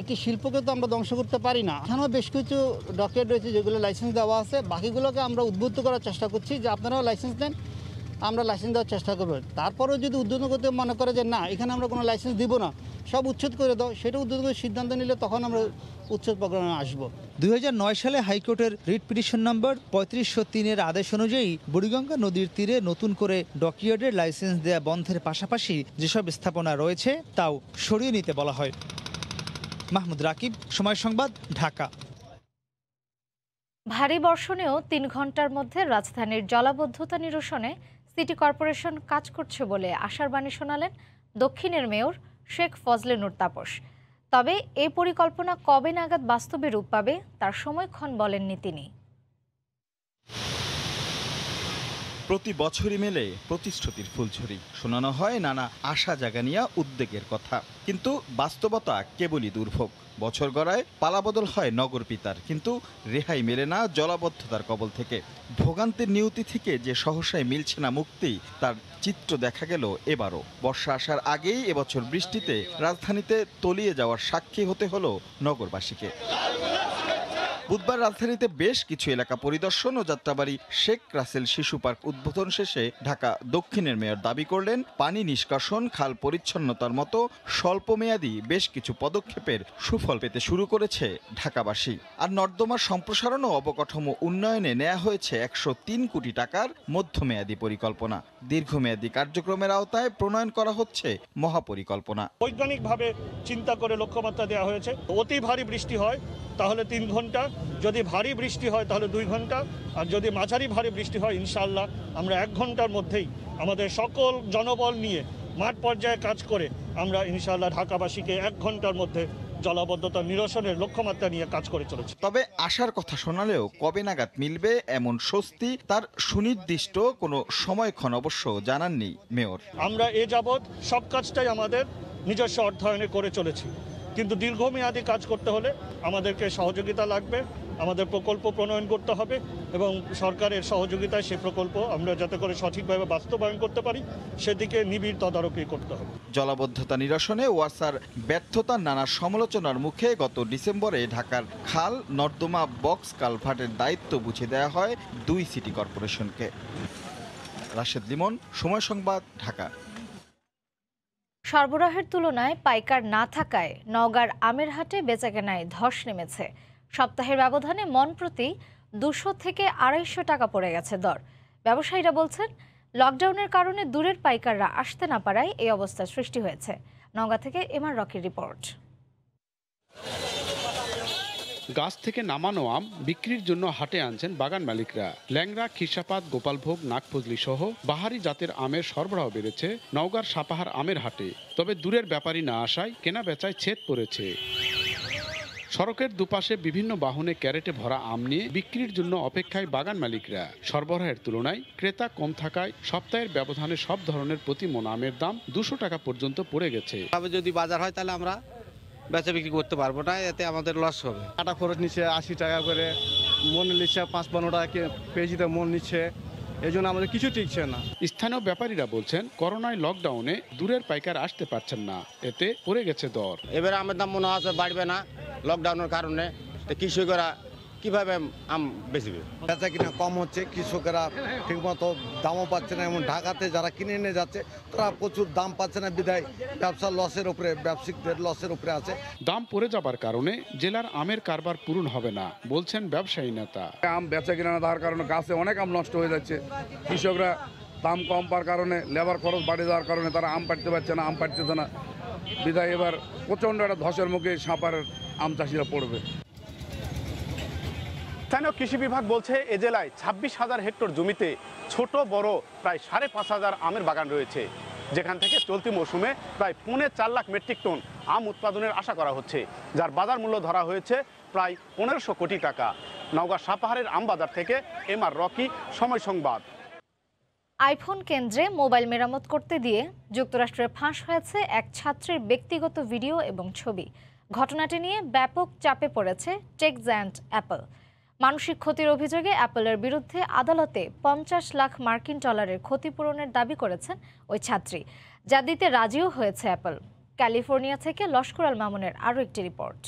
[SPEAKER 9] একটি শিল্পকে তো আমরা ধ্বংস করতে পারি না। এখানেও বেশ কিছু ডকইয়ার্ড রয়েছে যেগুলো লাইসেন্স দেওয়া আছে, বাকিগুলোকে আমরা উদ্বুদ্ধ করার চেষ্টা করছি যে আপনারাও লাইসেন্স দেন, আমরা লাইসেন্স দেওয়ার চেষ্টা করবো। তারপরেও যদি উদ্বোধন করতে মনে করে যে না এখানে আমরা কোনো লাইসেন্স দিব না, সব উচ্ছেদ করে দাও, সেটা উদ্বোধন করে সিদ্ধান্ত নিলে তখন আমরা উচ্ছেদ প্রোগ্রামে আসবো।
[SPEAKER 5] 2009 সালে হাইকোর্টের রিট পিটিশন নম্বর 3503-এর আদেশ অনুযায়ী বুড়িগঙ্গা নদীর তীরে নতুন করে ডকইয়ার্ডের লাইসেন্স দেয়া বন্ধের পাশাপাশি যেসব স্থাপনা রয়েছে তাও সরিয়ে নিতে বলা হয়। মাহমুদ রাকিব, সময় সংবাদ, ঢাকা।
[SPEAKER 1] ভারী বর্ষণেও 3 ঘন্টার মধ্যে রাজধানীর জলাবদ্ধতা নিরসনে সিটি কর্পোরেশন কাজ করছে বলে আশার বাণী শোনালেন দক্ষিণের মেয়র শেখ ফজলে নূর তাপস। তবে এই পরিকল্পনা কবে নাগাদ বাস্তবে রূপ পাবে তার সময়ক্ষণ বলেননি তিনি।
[SPEAKER 11] প্রতি বছরই মেলে প্রতিশ্রুতির ফুলঝুরি, শোনানো হয় নানা আশা জাগানিয়া উদ্বেগের কথা, কিন্তু বাস্তবতা কেবলই দুর্ভোগ। বছর গড়ায় পালাবদল হয় নগর পিতার, কিন্তু রেহাই মেলে না জলাবদ্ধতার কবল থেকে। ভোগান্তির নিয়তি থেকে যে সহসায় মিলছে না মুক্তি, তার চিত্র দেখা গেল এবারও। বর্ষা আসার আগেই এবছর বৃষ্টিতে রাজধানীতে তলিয়ে যাওয়ার সাক্ষী হতে হলো নগরবাসীকে। বুধবার রাজধানীতে বেশ কিছু এলাকা পরিদর্শন ও যাত্রাবাড়ি শেখ রাসেল শিশু পার্ক উদ্বোধন শেষে ঢাকা দক্ষিণের মেয়র দাবি করলেন পানি নিষ্কাশন, খাল পরিচ্ছন্নতার মতো স্বল্পমেয়াদী বেশ কিছু পদক্ষেপের সুফল পেতে শুরু করেছে ঢাকাবাসী। আর নর্দমার সম্প্রসারণ ও অবকাঠামো উন্নয়নে নেওয়া হয়েছে 103 কোটি টাকার মধ্যমেয়াদী পরিকল্পনা। দীর্ঘমেয়াদী কার্যক্রমের আওতায় প্রণয়ন করা হচ্ছে মহাপরিকল্পনা।
[SPEAKER 7] বৈজ্ঞানিকভাবে চিন্তা করে লক্ষ্যমাত্রা দেওয়া হয়েছে। অতি ভারী বৃষ্টি হয় তাহলে 3 ঘন্টা, যদি ভারী বৃষ্টি হয় তাহলে 2 ঘন্টা, আর যদি মাঝারি ভারী বৃষ্টি হয় ইনশাআল্লাহ আমরা 1 ঘন্টার মধ্যেই আমাদের সকল জনবল নিয়ে মাঠ পর্যায়ে কাজ করে আমরা ইনশাআল্লাহ ঢাকাবাসীকে 1 ঘন্টার মধ্যে জলাবদ্ধতা নিরসনের লক্ষ্যমাত্রা নিয়ে কাজ করে চলেছে।
[SPEAKER 11] তবে আশার কথা শোনালেও কবে নাগাদ মিলবে এমন স্বস্তি তার সুনির্দিষ্ট কোনো সময়ক্ষণ অবশ্য জানাননি মেয়র।
[SPEAKER 7] আমরা এ যাবৎ সব কাজটাই আমাদের নিজস্ব অর্থায়নে করে চলেছি, কিন্তু দীর্ঘমেয়াদী কাজ করতে হলে আমাদেরকে সহযোগিতা লাগবে, আমাদের প্রকল্প প্রণয়ন করতে হবে এবং সরকারের সহযোগিতায় সেই প্রকল্প আমরা যাতে করে সঠিকভাবে বাস্তবায়ন করতে পারি সেদিকে নিবিড় তদারকি করতে হবে।
[SPEAKER 11] জলাবদ্ধতা নিরসনে ওয়াসার ব্যর্থতার নানা সমালোচনার মুখে গত ডিসেম্বরে ঢাকার খাল, নর্দমা, বক্স কালভার্টের দায়িত্ব বুঝিয়ে দেওয়া হয় 2 সিটি কর্পোরেশনকে। রাশেদ লিমন, সময় সংবাদ, ঢাকা।
[SPEAKER 1] সরবরাহের তুলনায় পাইকার না থাকায় নওগাঁর আমের হাটে বেচাকেনায় ধস নেমেছে। সপ্তাহের ব্যবধানে মন প্রতি 200 থেকে 250 টাকা পড়ে গেছে দর। ব্যবসায়ীরা বলছেন লকডাউনের কারণে দূরের পাইকাররা আসতে না পারায় এই অবস্থা সৃষ্টি হয়েছে। নওগাঁ থেকে এমআর রকির রিপোর্ট।
[SPEAKER 10] গাছ থেকে নামানো আম বিক্রির জন্য হাটে আনছেন বাগান মালিকরা। ল্যাংড়া, খিরসাপাত, গোপালভোগ, নাগফজলি সহ বাহারি জাতের আমের সরবরাহ বেড়েছে নওগাঁর সাপাহার আমের হাটে। তবে দূরের ব্যাপারী না আসায় কেনা বেচায় ছেদ পড়েছে। সড়কের দুপাশে বিভিন্ন বাহনে ক্যারেটে ভরা আম নিয়ে বিক্রির জন্য অপেক্ষায় বাগান মালিকরা। সরবরাহের তুলনায় ক্রেতা কম থাকায় সপ্তাহের ব্যবধানে সব ধরনের প্রতি মণ আমের দাম 200 টাকা পর্যন্ত পড়ে গেছে।
[SPEAKER 12] যদি বাজার হয় তাহলে আমরা বেচা বিক্রি করতে পারবো না, এতে আমাদের লস হবে।
[SPEAKER 13] কাটা খরচ নিচ্ছে 80 টাকা করে, মন নিচ্ছে 5-15 টাকা কেজিতে মন নিচ্ছে, এই জন্য আমাদের কিছু টিকছে না।
[SPEAKER 10] স্থানীয় ব্যাপারীরা বলছেন করোনায় লকডাউনে দূরের পাইকার আসতে পারছেন না, এতে পড়ে গেছে দর।
[SPEAKER 12] এবারে আমের দাম মনে হয় বাড়বে না লকডাউনের কারণে, কৃষকরা কিভাবে আম বেচবে?
[SPEAKER 14] বেচা কিনা কম হচ্ছে, কৃষকেরা ঠিকমতো দামও পাচ্ছে না, এবং ঢাকাতে যারা কিনে নিয়ে যাচ্ছে তারা প্রচুর দাম পাচ্ছে না, বিধায় ব্যবসার লসের উপরে, ব্যবসায়িকদের লসের উপরে আছে।
[SPEAKER 10] দাম পড়ে যাবার কারণে জেলার আমের কারবার পূরণ হবে না বলছেন ব্যবসায়ী নেতা।
[SPEAKER 13] আম বেচা কিনা না থাকার কারণে গাছে অনেক আম নষ্ট হয়ে যাচ্ছে। কৃষকরা দাম কম পাওয়ার কারণে, লেবার খরচ বাড়িয়ে যাওয়ার কারণে তারা আম পাড়তে পারছে না, আম পাড়তেছে না, বিধায় এবার প্রচণ্ড একটা ধসের মুখে সাপার আম চাষিরা পড়বে।
[SPEAKER 15] স্থানীয় কৃষি বিভাগ বলছে এ জেলায় 26,000 হেক্টর জমিতে ছোট বড় প্রায় 5,500 আমের বাগান রয়েছে, যেখান থেকে চলতি মৌসুমে প্রায় 4.5 লাখ মেট্রিক টন আম উৎপাদনের আশা করা হচ্ছে, যার বাজার মূল্য ধরা হয়েছে প্রায় 1500 কোটি টাকা। নওগাঁ সাপাহারের আম বাজার থেকে MR রকি, সময় সংবাদ।
[SPEAKER 1] আইফোন কেন্দ্রে মোবাইল মেরামত করতে দিয়ে যুক্তরাষ্ট্রে ফাঁস হয়েছে এক ছাত্রীর ব্যক্তিগত ভিডিও এবং ছবি। ঘটনাটি নিয়ে ব্যাপক চাপে পড়েছে টেক জায়ান্ট অ্যাপল। মানসিক ক্ষতির অভিযোগে অ্যাপলের বিরুদ্ধে আদালতে 50 লাখ মার্কিন ডলারের ক্ষতিপূরণের দাবি করেছেন ওই ছাত্রী, যা দিতে রাজিও হয়েছে অ্যাপল। ক্যালিফোর্নিয়া থেকে লস্কর আল মামুনের আরও একটি রিপোর্ট।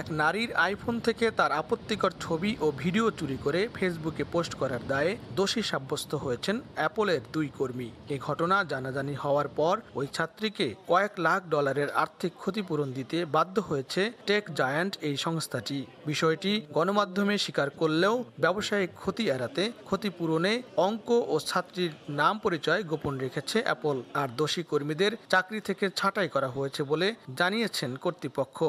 [SPEAKER 16] এক নারীর আইফোন থেকে তার আপত্তিকর ছবি ও ভিডিও চুরি করে ফেসবুকে পোস্ট করার দায়ে দোষী সাব্যস্ত হয়েছেন অ্যাপলের 2 কর্মী। এই ঘটনা জানাজানি হওয়ার পর ওই ছাত্রীকে কয়েক লাখ ডলারের আর্থিক ক্ষতিপূরণ দিতে বাধ্য হয়েছে টেক জায়ান্ট এই সংস্থাটি। বিষয়টি গণমাধ্যমে স্বীকার করলেও ব্যবসায়িক ক্ষতি এড়াতে ক্ষতিপূরণে অঙ্ক ও ছাত্রীর নাম পরিচয় গোপন রেখেছে অ্যাপল। আর দোষী কর্মীদের চাকরি থেকে ছাঁটাই করা হয়েছে বলে জানিয়েছেন কর্তৃপক্ষ।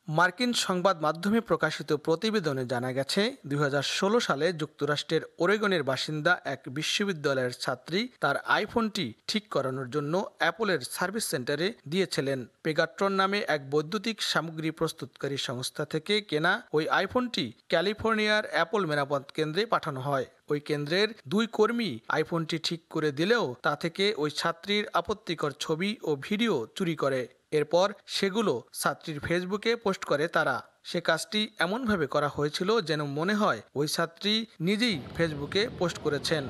[SPEAKER 16] মার্কিন সংবাদ মাধ্যমে প্রকাশিত প্রতিবেদনে জানা গেছে 2016 সালে যুক্তরাষ্ট্রের ওরেগনের বাসিন্দা এক বিশ্ববিদ্যালয়ের ছাত্রী তার আইফোনটি ঠিক করানোর জন্য অ্যাপলের সার্ভিস সেন্টারে দিয়েছিলেন। পেগাট্রন নামে এক বৈদ্যুতিক সামগ্রী প্রস্তুতকারী সংস্থা থেকে কেনা ওই আইফোনটি ক্যালিফোর্নিয়ার অ্যাপল মেরামত কেন্দ্রে পাঠানো হয়। ওই কেন্দ্রের 2 কর্মী আইফোনটি ঠিক করে দিলেও তা থেকে ওই ছাত্রীর আপত্তিকর ছবি ও ভিডিও চুরি করে। এরপর সেগুলো ছাত্রীর ফেসবুকে পোস্ট করে তারা। সে কাজটি এমনভাবে করা হয়েছিল যেন মনে হয় ওই ছাত্রী নিজেই ফেসবুকে পোস্ট করেছেন।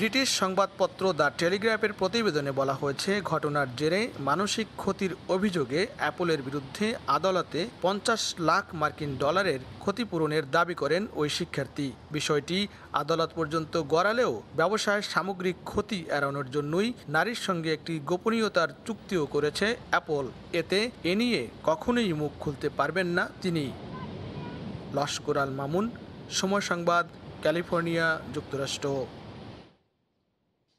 [SPEAKER 16] ব্রিটিশ সংবাদপত্র দ্য টেলিগ্রাফের প্রতিবেদনে বলা হয়েছে, ঘটনার জেরে মানসিক ক্ষতির অভিযোগে অ্যাপলের বিরুদ্ধে আদালতে 50 লাখ মার্কিন ডলারের ক্ষতিপূরণের দাবি করেন ওই শিক্ষার্থী। বিষয়টি আদালত পর্যন্ত গড়ালেও ব্যবসায় সামগ্রিক ক্ষতি এড়ানোর জন্যই নারীর সঙ্গে একটি গোপনীয়তার চুক্তিও করেছে অ্যাপল। এতে এ নিয়ে কখনোই মুখ খুলতে পারবেন না তিনি। লস্কর আল মামুন, সময় সংবাদ, ক্যালিফোর্নিয়া, যুক্তরাষ্ট্র।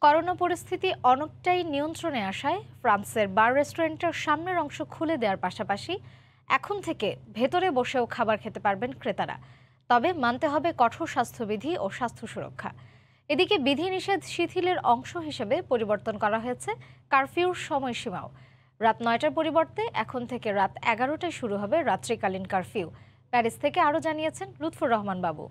[SPEAKER 1] করোনা পরিস্থিতি অনেকটাই নিয়ন্ত্রণে আসায় ফ্রান্সের বার রেস্টুরেন্টের সামনের অংশ খুলে দেওয়ার পাশাপাশি এখন থেকে ভেতরে বসেও খাবার খেতে পারবেন ক্রেতারা। তবে মানতে হবে কঠোর স্বাস্থ্যবিধি ও স্বাস্থ্য সুরক্ষা। এদিকে বিধিনিষেধ শিথিলের অংশ হিসেবে পরিবর্তন করা হয়েছে কারফিউর সময়সীমাও। রাত 9টার পরিবর্তে এখন থেকে রাত 11টায় শুরু হবে রাত্রিকালীন কারফিউ। প্যারিস থেকে আরও জানিয়েছেন লুৎফুর রহমান বাবু।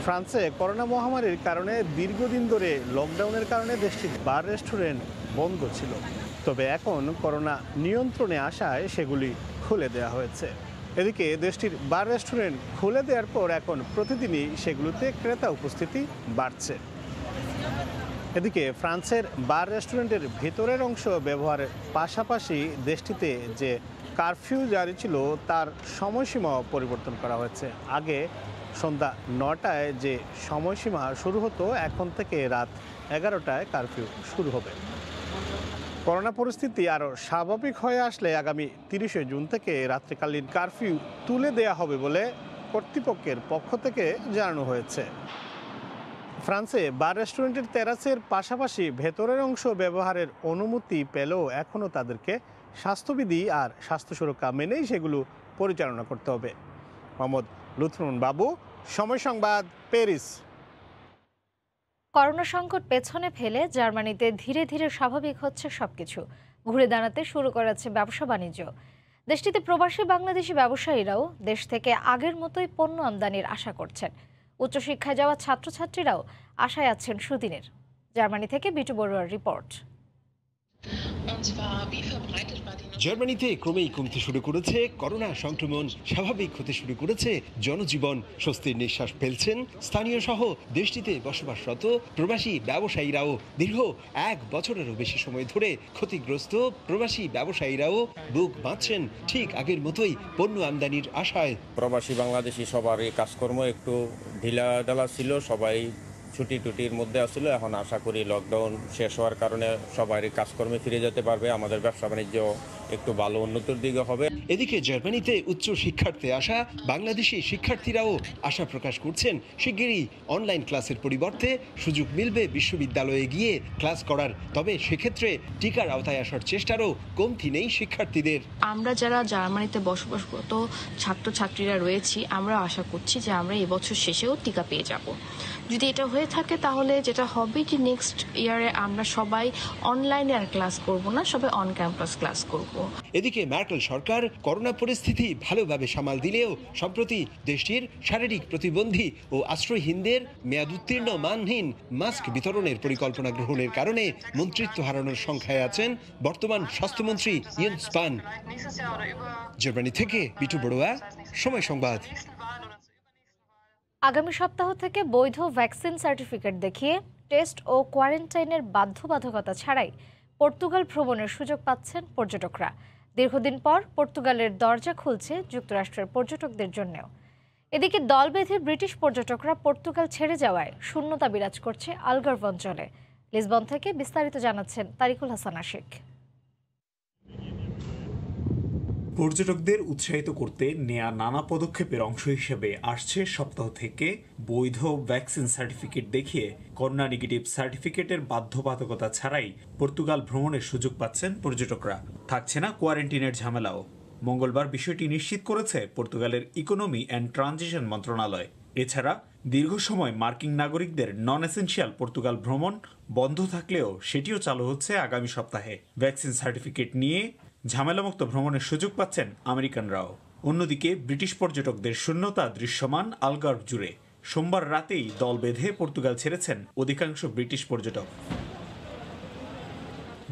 [SPEAKER 15] ফ্রান্সে করোনা মহামারীর কারণে দীর্ঘদিন ধরে লকডাউনের কারণে দেশটির বার রেস্টুরেন্ট বন্ধ ছিল। তবে এখন করোনা নিয়ন্ত্রণে আসায় সেগুলি খুলে দেওয়া হয়েছে। এদিকে দেশটির বার রেস্টুরেন্ট খুলে দেওয়ার পর এখন প্রতিদিনই সেগুলোতে ক্রেতা উপস্থিতি বাড়ছে। এদিকে ফ্রান্সের বার রেস্টুরেন্টের ভেতরের অংশ ব্যবহারের পাশাপাশি দেশটিতে যে কারফিউ জারি ছিল তার সময়সীমাও পরিবর্তন করা হয়েছে। আগে সন্ধ্যা 9টায় যে সময়সীমা শুরু হতো, এখন থেকে রাত 11টায় কারফিউ শুরু হবে। করোনা পরিস্থিতি আরও স্বাভাবিক হয়ে আসলে আগামী 30শে জুন থেকে রাত্রিকালীন কারফিউ তুলে দেয়া হবে বলে কর্তৃপক্ষের পক্ষ থেকে জানানো হয়েছে। ফ্রান্সে বার রেস্টুরেন্টের তেরাসের পাশাপাশি ভেতরের অংশ ব্যবহারের অনুমতি পেলেও এখনও তাদেরকে স্বাস্থ্যবিধি আর স্বাস্থ্য সুরক্ষা মেনেই সেগুলো পরিচালনা করতে হবে। মোহাম্মদ লুৎফুন বাবু, সময় সংবাদ, প্যারিস।
[SPEAKER 1] করোনা সংকট পেছনে ফেলে জার্মানিতে ধীরে ধীরে স্বাভাবিক হচ্ছে সবকিছু। ঘুরে দাঁড়াতে শুরু করেছে ব্যবসা বাণিজ্য। দেশটিতে প্রবাসী বাংলাদেশি ব্যবসায়ীরাও দেশ থেকে আগের মতোই পণ্য আমদানির আশা করছেন। উচ্চশিক্ষায় যাওয়া ছাত্রছাত্রীরাও আশায় আছেন সুদিনের। জার্মানি থেকে বিটু বড়ুয়ার রিপোর্ট।
[SPEAKER 17] জার্মানিতে ক্রমেই কমতে শুরু করেছে করোনা সংক্রমণ, স্বাভাবিক হতে শুরু করেছে জনজীবন। স্বস্তির নিঃশ্বাস ফেলছেন স্থানীয় সহ দেশটিতে বসবাসরত প্রবাসী ব্যবসায়ীরাও। দীর্ঘ 1 বছরেরও বেশি সময় ধরে ক্ষতিগ্রস্ত প্রবাসী ব্যবসায়ীরাও বুক বাঁধছেন ঠিক আগের মতোই পণ্য আমদানির আশায়।
[SPEAKER 18] প্রবাসী বাংলাদেশি সবারই কাজকর্ম একটু ঢিলাঢালা ছিল, সবাই ছুটির মধ্যে আসলে। এখন আশা করি লকডাউন শেষ হওয়ার কারণে সবারই কাজকর্মে ফিরে যেতে পারবে, আমাদের ব্যবসা বাণিজ্য একটু ভালো উন্নতির দিকে হবে।
[SPEAKER 17] এদিকে জার্মানিতে উচ্চ শিক্ষার্থে আসা বাংলাদেশি শিক্ষার্থীরাও আশা প্রকাশ করছেন শিগগিরই অনলাইন ক্লাসের পরিবর্তে সুযোগ মিলবে বিশ্ববিদ্যালয়ে গিয়ে ক্লাস করার। তবে সেক্ষেত্রে টিকার আওতায় আসার চেষ্টারও কমতি নেই শিক্ষার্থীদের।
[SPEAKER 19] আমরা যারা জার্মানিতে বসবাসরত ছাত্রছাত্রীরা রয়েছি, আমরা আশা করছি যে আমরা এবছর শেষেও টিকা পেয়ে যাব। যদি এটা হয়ে থাকে তাহলে যেটা হবে যে নেক্সট ইয়ারে আমরা সবাই অনলাইনে আর ক্লাস করব না, সবাই অন ক্যাম্পাস ক্লাস করব।
[SPEAKER 17] এদিকে মার্কেল সরকার করোনা পরিস্থিতি ভালোভাবে সামাল দিলেও সম্প্রতি দেশটির শারীরিক প্রতিবন্ধী ও আশ্রয়হীনদের মেয়াদোত্তীর্ণ মানহীন মাস্ক বিতরণের পরিকল্পনা গ্রহণের কারণে মন্ত্রিত্ব হারানোর সংখ্যায় আছেন বর্তমান স্বাস্থ্যমন্ত্রী ইয়েন্স স্পান। জার্মানি থেকে বিটু বড়ুয়া, সময় সংবাদ।
[SPEAKER 1] আগামী সপ্তাহ থেকে বৈধ ভ্যাকসিন সার্টিফিকেট দেখিয়ে টেস্ট ও কোয়ারেন্টাইনের বাধ্যবাধকতা ছাড়াই পর্তুগাল ভ্রমণের সুযোগ পাচ্ছেন পর্যটকরা। দীর্ঘদিন পর পর্তুগালের দরজা খুলছে যুক্তরাষ্ট্রের পর্যটকদের জন্যও। এদিকে দল বেঁধে ব্রিটিশ পর্যটকরা পর্তুগাল ছেড়ে যাওয়ায় শূন্যতা বিরাজ করছে আলগার্ভ অঞ্চলে। লিসবন থেকে বিস্তারিত জানাচ্ছেন তারিকুল হাসান আশিক।
[SPEAKER 20] পর্যটকদের উৎসাহিত করতে নেয়া নানা পদক্ষেপের অংশ হিসেবে আসছে সপ্তাহ থেকে বৈধ ভ্যাকসিন সার্টিফিকেট দেখিয়ে করোনা নেগেটিভ সার্টিফিকেটের বাধ্যবাধকতা ছাড়াই পর্তুগাল ভ্রমণের সুযোগ পাচ্ছেন পর্যটকরা। থাকছে না কোয়ারেন্টিনের ঝামেলাও। মঙ্গলবার বিষয়টি নিশ্চিত করেছে পর্তুগালের ইকোনমি অ্যান্ড ট্রানজিশন মন্ত্রণালয়। এছাড়া দীর্ঘ সময় মার্কিন নাগরিকদের নন এসেনশিয়াল পর্তুগাল ভ্রমণ বন্ধ থাকলেও সেটিও চালু হচ্ছে আগামী সপ্তাহে। ভ্যাকসিন সার্টিফিকেট নিয়ে ঝামেলামুক্ত ভ্রমণের সুযোগ পাচ্ছেন আমেরিকানরাও। অন্যদিকে ব্রিটিশ পর্যটকদের শূন্যতা দৃশ্যমান আলগার্ভ জুড়ে। সোমবার রাতেই দল বেঁধে পর্তুগাল ছেড়েছেন অধিকাংশ ব্রিটিশ পর্যটক।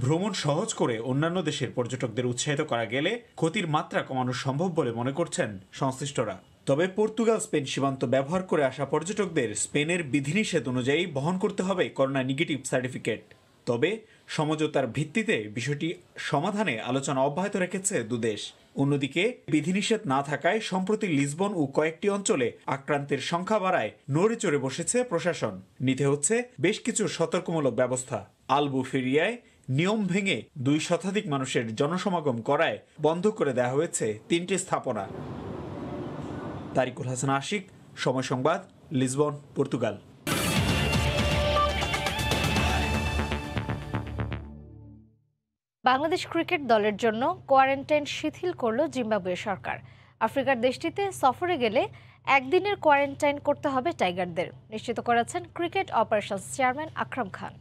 [SPEAKER 20] ভ্রমণ সহজ করে অন্যান্য দেশের পর্যটকদের উৎসাহিত করা গেলে ক্ষতির মাত্রা কমানো সম্ভব বলে মনে করছেন সংশ্লিষ্টরা। তবে পর্তুগাল স্পেন সীমান্ত ব্যবহার করে আসা পর্যটকদের স্পেনের বিধিনিষেধ অনুযায়ী বহন করতে হবে করোনা নেগেটিভ সার্টিফিকেট। তবে সমঝোতার ভিত্তিতে বিষয়টি সমাধানে আলোচনা অব্যাহত রেখেছে দুদেশ। অন্যদিকে বিধিনিষেধ না থাকায় সম্প্রতি লিসবন ও কয়েকটি অঞ্চলে আক্রান্তের সংখ্যা বাড়ায় নড়ে চড়ে বসেছে প্রশাসন। নিতে হচ্ছে বেশ কিছু সতর্কমূলক ব্যবস্থা। আলবুফেরিয়ায় নিয়ম ভেঙে 2 শতাধিক মানুষের জনসমাগম করায় বন্ধ করে দেওয়া হয়েছে 3টি স্থাপনা। তারিকুল হাসান আশিক, সময় সংবাদ, লিসবন, পর্তুগাল।
[SPEAKER 1] বাংলাদেশ ক্রিকেট দলের জন্য কোয়ারেন্টাইন শিথিল করল জিম্বাবুয়ে সরকার। আফ্রিকার দেশটিতে সফরে গেলে একদিনের কোয়ারেন্টাইন করতে হবে টাইগারদের, নিশ্চিত করেছেন cricket operations chairman Akram Khan.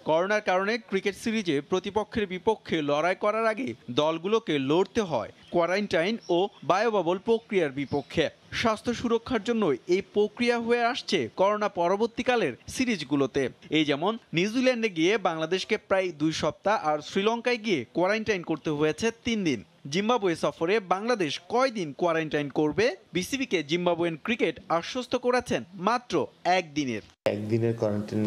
[SPEAKER 21] করোনার কারণে ক্রিকেট সিরিজে প্রতিপক্ষের বিপক্ষে লড়াই করার আগে দলগুলোকে লড়তে হয় কোয়ারেন্টাইন ও বায়োবাবল প্রক্রিয়ার বিপক্ষে। স্বাস্থ্য সুরক্ষার জন্য এই প্রক্রিয়া হয়ে আসছে করোনা পরবর্তীকালের সিরিজগুলোতে। এই যেমন নিউজিল্যান্ডে গিয়ে বাংলাদেশকে প্রায় 2 সপ্তাহ আর শ্রীলঙ্কায় গিয়ে কোয়ারেন্টাইন করতে হয়েছে 3 দিন। জিম্বাবুয়ে সফরে বাংলাদেশ কয়দিন কোয়ারেন্টাইন করবে? বিসিবিকে জিম্বাবুয়েন ক্রিকেট আশ্বস্ত করেছেন মাত্র 1 দিনের।
[SPEAKER 22] একদিনের কোয়ারেন্টাইন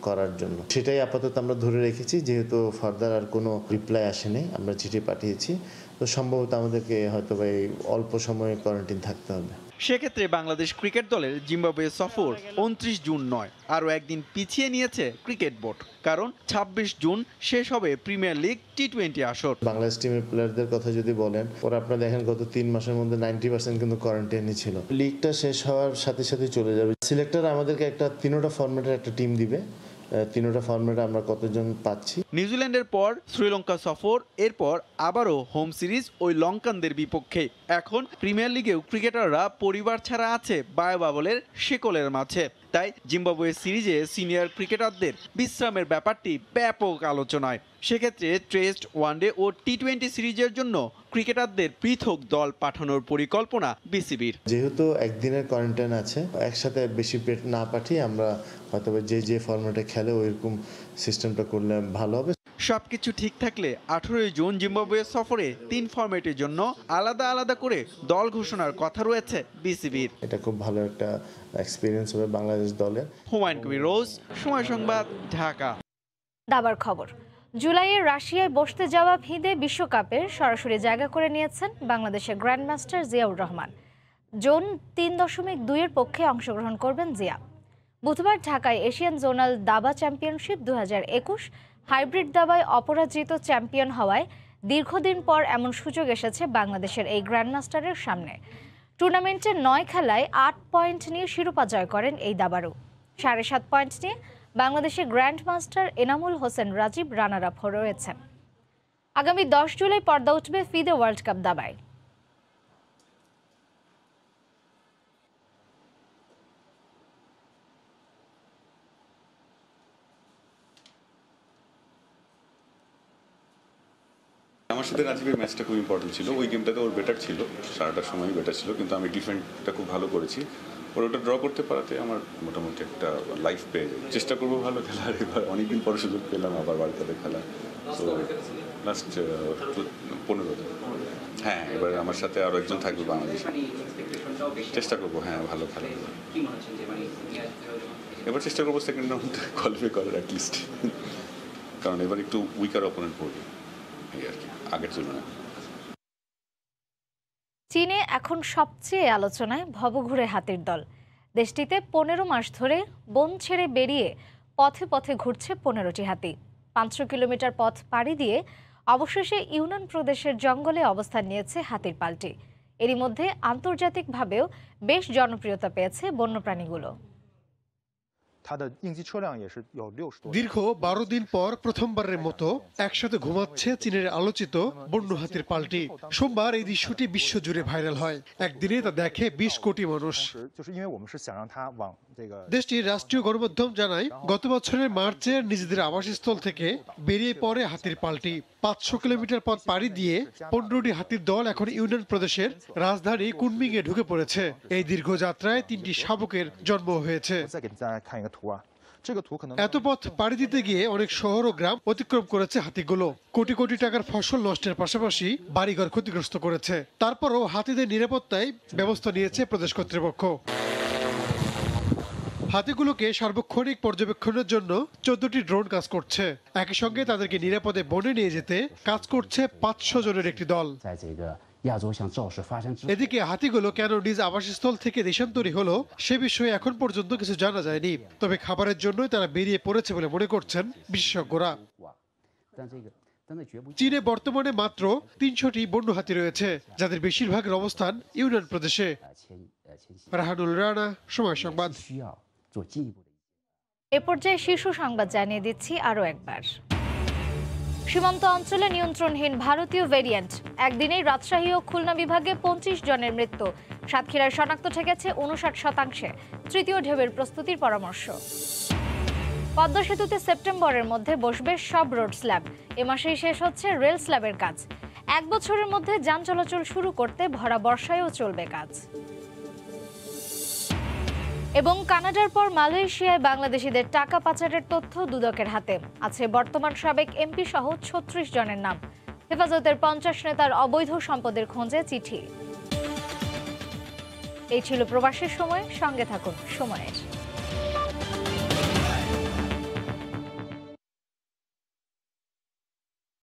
[SPEAKER 22] করার জন্য সেটাই আপাতত আমরা ধরে রেখেছি, যেহেতু ফার্দার আর কোনো রিপ্লাই আসেনি। আমরা চিঠি পাঠিয়েছি, তো সম্ভবত আমাদেরকে হয়তো বা এই অল্প সময়ে কোয়ারেন্টাইন থাকতে হবে।
[SPEAKER 21] সেক্ষেত্রে বাংলাদেশ ক্রিকেট দলের জিম্বাবুয়ে সফর 29 জুন নয়, আরও একদিন পিছিয়ে নিয়েছে ক্রিকেট বোর্ড। কারণ 26 জুন শেষ হবে প্রিমিয়ার লিগ টি20 আসর।
[SPEAKER 22] বাংলাদেশ টিমের প্লেয়ারদের কথা যদি বলেন, ওরা আপনারা দেখেন গত 3 মাসের মধ্যে 90% কিন্তু কোয়ারেন্টাইনে ছিল। লিগটা শেষ হওয়ার সাথে সাথে চলে যাবে। সিলেক্টর আমাদেরকে একটা 3টা ফরম্যাটের একটা টিম দিবে। 3টা ফরম্যাটে আমরা কতজন পাচ্ছি।
[SPEAKER 21] নিউজিল্যান্ডের পর শ্রীলঙ্কা সফর, এরপর আবারও হোম সিরিজ ওই লঙ্কানদের বিপক্ষে। এখন প্রিমিয়ার লিগেও ক্রিকেটাররা পরিবার ছাড়া আছে বায়োবাবলের শেকলের মাঝে। তাই জিম্বাবুয়ে সিরিজে সিনিয়র ক্রিকেটারদের বিশ্রামের ব্যাপারটি ব্যাপক আলোচনায়। সেক্ষেত্রে টেস্ট, ওয়ানডে ও টি20 সিরিজের জন্য ক্রিকেটারদের পৃথক দল পাঠানোর পরিকল্পনা বিসিবির।
[SPEAKER 22] যেহেতু একদিনের কোয়ারেন্টাইন আছে, একসাথে বেশি না পাঠিয়ে আমরা হয়তো যে ফরম্যাটে খেলে ওইরকম সিস্টেমটা করলে ভালো হবে।
[SPEAKER 21] সবকিছু ঠিক থাকলে 18 জুন জিম্বাবুয়ে সফরে 3 ফরম্যাটের জন্য আলাদা আলাদা করে দল ঘোষণার কথা রয়েছে বিসিবির।
[SPEAKER 22] এটা খুব ভালো একটা এক্সপিরিয়েন্স হবে বাংলাদেশ দলের।
[SPEAKER 21] হুমায়ুন কবির রোজ, সময় সংবাদ, ঢাকা।
[SPEAKER 1] দাবার খবর। জুলাইয়ে রাশিয়ায় বসতে যাওয়া ফিদে বিশ্বকাপের সরাসরি জায়গা করে নিয়েছেন বাংলাদেশের গ্র্যান্ডমাস্টার জিয়াউর রহমান। জোন 3.2-এর পক্ষে অংশগ্রহণ করবেন জিয়া। বুধবার ঢাকায় এশিয়ান জোনাল দাবা চ্যাম্পিয়নশিপ 2021 হাইব্রিড দাবায় অপরাজিত চ্যাম্পিয়ন হওয়ায় দীর্ঘদিন পর এমন সুযোগ এসেছে বাংলাদেশের এই গ্র্যান্ডমাস্টারের সামনে। টুর্নামেন্টে 9 খেলায় 8 পয়েন্ট নিয়ে শিরোপা জয় করেন এই দাবাড়ু। 7.5 পয়েন্ট নিয়ে বাংলাদেশের grandmaster Enamul Hossain Rajib runner up রয়েছেন। আগামী 10 জুলাই পর্দা উঠবে ফিদে ওয়ার্ল্ড কাপ দাবায়।
[SPEAKER 2] আমার সাথে রাজীবের ম্যাচটা খুব ইম্পর্টেন্ট ছিল। ওই গেমটাতে ওর বেটার ছিল, সারাটার সময় বেটার ছিল, কিন্তু আমি ডিফেন্ডটা খুব ভালো করেছি। ওর ওটা ড্র করতে পারাতে আমার মোটামুটি একটা লাইফ পেয়ে যায়। চেষ্টা করবো ভালো খেলার। এবার অনেকদিন পরে সুযোগ পেলাম আবার ওয়ার্ল্ড কাপে খেলা। তো লাস্ট 15 দিন। হ্যাঁ, এবার আমার সাথে আরও একজন থাকবে বাংলাদেশে। চেষ্টা করবো ভালো খেলা। এবার চেষ্টা করবো সেকেন্ড রাউন্ড কোয়ালিফাই করার অ্যাটলিস্ট, কারণ এবার একটু উইকার অপোনেন্ট পড়বে আগের তুলনায়।
[SPEAKER 1] চীনে এখন সবচেয়ে আলোচনায় ভবঘুরে হাতির দল। দেশটিতে 15 মাস ধরে বন ছেড়ে বেরিয়ে পথে পথে ঘুরছে 15টি হাতি। 500 কিলোমিটার পথ পাড়ি দিয়ে অবশেষে ইউনান প্রদেশের জঙ্গলে অবস্থান নিয়েছে হাতির পালটি। এরই মধ্যে আন্তর্জাতিকভাবেও বেশ জনপ্রিয়তা পেয়েছে বন্যপ্রাণীগুলো।
[SPEAKER 3] দীর্ঘ 12 দিন পর প্রথমবারের মতো একসাথে ঘুমাচ্ছে চীনের আলোচিত বন্য হাতির পালটি। সোমবার এই দৃশ্যটি বিশ্বজুড়ে ভাইরাল হয়। একদিনে তা দেখে 20 কোটি মানুষ। দেশটির রাষ্ট্রীয় গণমাধ্যম জানায়, গত বছরের মার্চে নিজেদের আবাসস্থল থেকে বেরিয়ে পড়ে হাতির পালটি। 500 কিলোমিটার পথ পাড়ি দিয়ে 15টি হাতির দল এখন ইউনান প্রদেশের রাজধানী কুনমিংয়ে ঢুকে পড়েছে। এই দীর্ঘ যাত্রায় 3টি শাবকের জন্ম হয়েছে। এত পথ পাড়ি দিতে গিয়ে অনেক শহর ও গ্রাম অতিক্রম করেছে হাতিগুলো। কোটি কোটি টাকার ফসল নষ্টের পাশাপাশি বাড়িঘর ক্ষতিগ্রস্ত করেছে। তারপরও হাতিদের নিরাপত্তায় ব্যবস্থা নিয়েছে প্রদেশ কর্তৃপক্ষ। হাতিগুলোকে সার্বক্ষণিক পর্যবেক্ষণের জন্য 14টি ড্রোন কাজ করছে। একই সঙ্গে তাদেরকে নিরাপদে বনে নিয়ে যেতে কাজ করছে 500 জনের একটি দল। এদিকে হাতিগুলো কেন নিজ আবাসস্থল থেকে দেশান্তরী হলো সে বিষয়ে এখন পর্যন্ত কিছু জানা যায়নি। তবে খাবারের জন্যই তারা বেরিয়ে পড়েছে বলে মনে করছেন বিশেষজ্ঞরা। চীনে বর্তমানে মাত্র 300টি বন্য হাতি রয়েছে, যাদের বেশিরভাগের অবস্থান ইউনান প্রদেশে। রাহানুল রানা, সময় সংবাদ।
[SPEAKER 1] এ পর্যায়ে শীর্ষ সংবাদ জানিয়ে দিচ্ছি আরও একবার। সীমান্ত অঞ্চলে নিয়ন্ত্রণহীন ভারতীয় ভেরিয়েন্ট। একদিনেই রাজশাহী ও খুলনা বিভাগে 25 জনের মৃত্যু। সাতক্ষীরায় শনাক্ত ঠেকেছে 59%। তৃতীয় ঢেউয়ের প্রস্তুতির পরামর্শ। পদ্মা সেতুতে সেপ্টেম্বরের মধ্যে বসবে সব রোড স্ল্যাব। এ মাসেই শেষ হচ্ছে রেল স্ল্যাবের কাজ। 1 বছরের মধ্যে যান চলাচল শুরু করতে ভরা বর্ষায়ও চলবে কাজ। এবং কানাডার পর মালয়েশিয়ায় বাংলাদেশিদের টাকা পাচারের তথ্য দুদকের হাতে। আছে বর্তমান সাবেক এমপি সহ 36 জনের নাম। হেফাজতের 50 নেতার অবৈধ সম্পদের খোঁজে চিঠি। এই ছিল প্রবাসের সময়। সঙ্গে থাকুন সময়ের।